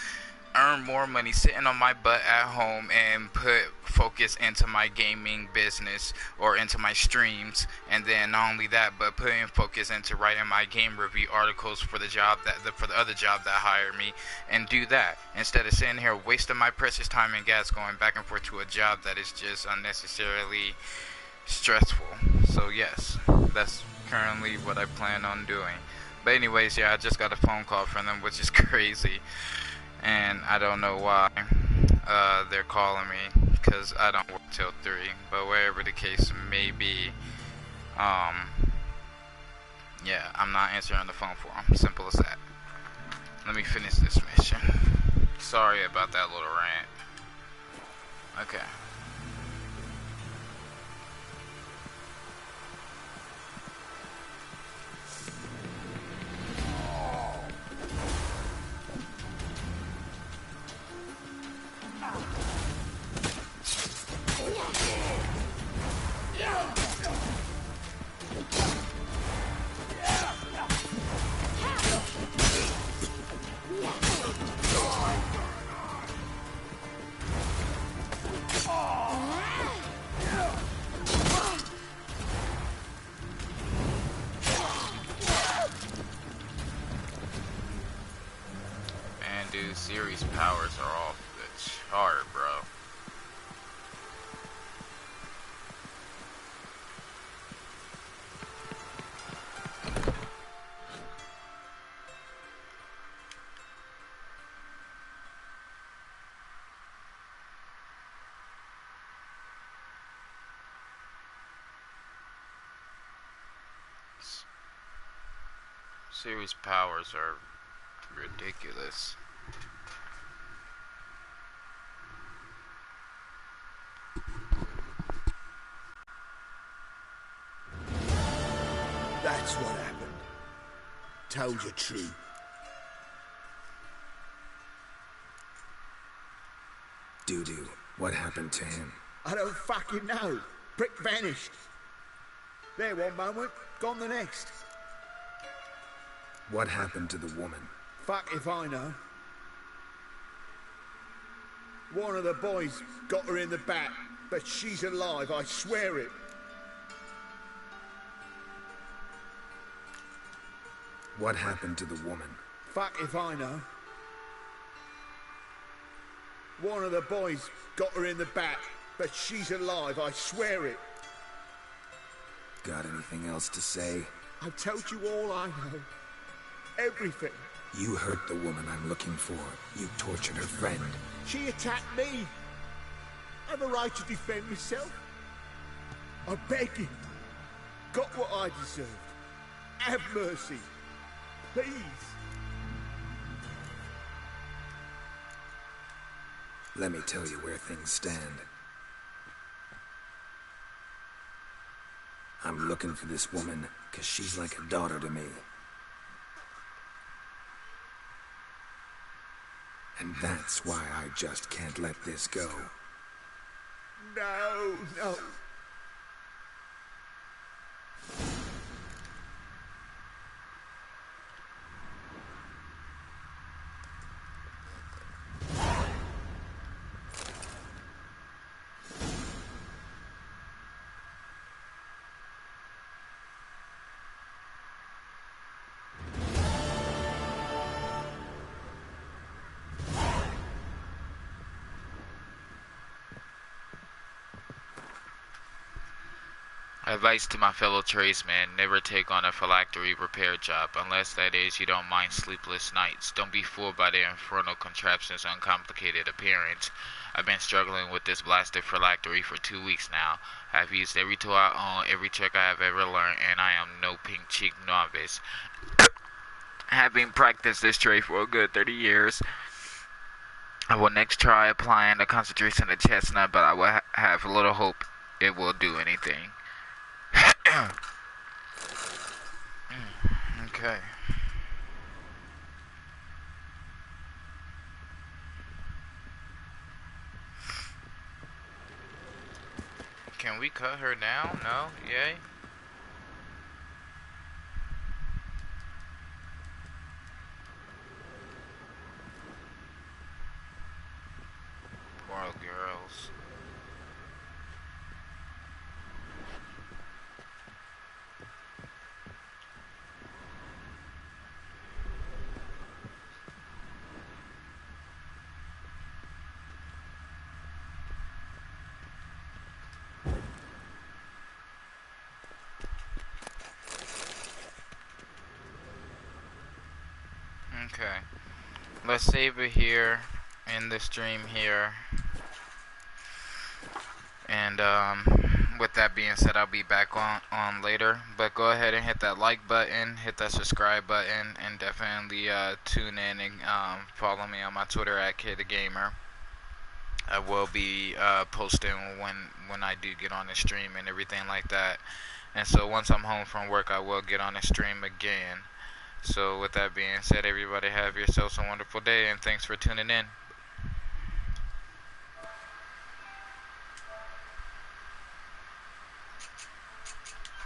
earn more money sitting on my butt at home and put focus into my gaming business or into my streams, and then not only that, but putting focus into writing my game review articles for the job for the other job that hired me, and do that instead of sitting here wasting my precious time and gas going back and forth to a job that is just unnecessarily stressful. So yes, that's currently what I plan on doing. But anyways, yeah, I just got a phone call from them, which is crazy. And I don't know why they're calling me, because I don't work till 3. But wherever the case may be, yeah, I'm not answering the phone for them. Simple as that. Let me finish this mission. Sorry about that little rant. Okay. Dude, Ciri's powers are off the chart, bro. Ciri's powers are ridiculous. That's what happened. Told you true. Doo-doo, what happened to him? I don't fucking know. Prick vanished. There one moment, gone the next. What happened to the woman? Fuck if I know. One of the boys got her in the back, but she's alive, I swear it. What happened to the woman? Fuck if I know. One of the boys got her in the back, but she's alive, I swear it. Got anything else to say? I've told you all I know. Everything. You hurt the woman I'm looking for. You tortured her friend. She attacked me. I have a right to defend myself. I beg you. Got what I deserved. Have mercy. Please. Let me tell you where things stand. I'm looking for this woman because she's like a daughter to me. And that's why I just can't let this go. No, no. Advice to my fellow tradesmen, never take on a phylactery repair job, unless that is you don't mind sleepless nights. Don't be fooled by their infernal contraption's uncomplicated appearance. I've been struggling with this blasted phylactery for 2 weeks now. I've used every tool I own, every trick I have ever learned, and I am no pink-cheeked novice. Having practiced this trade for a good 30 years, I will next try applying the concentration of chestnut, but I will have little hope it will do anything. Okay. Can we cut her down? No? Yay? Poor girls. Okay, let's save it here in the stream here, and with that being said, I'll be back on later, but go ahead and hit that like button, hit that subscribe button, and definitely tune in and follow me on my Twitter at KTheGamer. I will be posting when I do get on the stream and everything like that, and so once I'm home from work, I will get on the stream again. So with that being said, everybody have yourselves a wonderful day, and thanks for tuning in.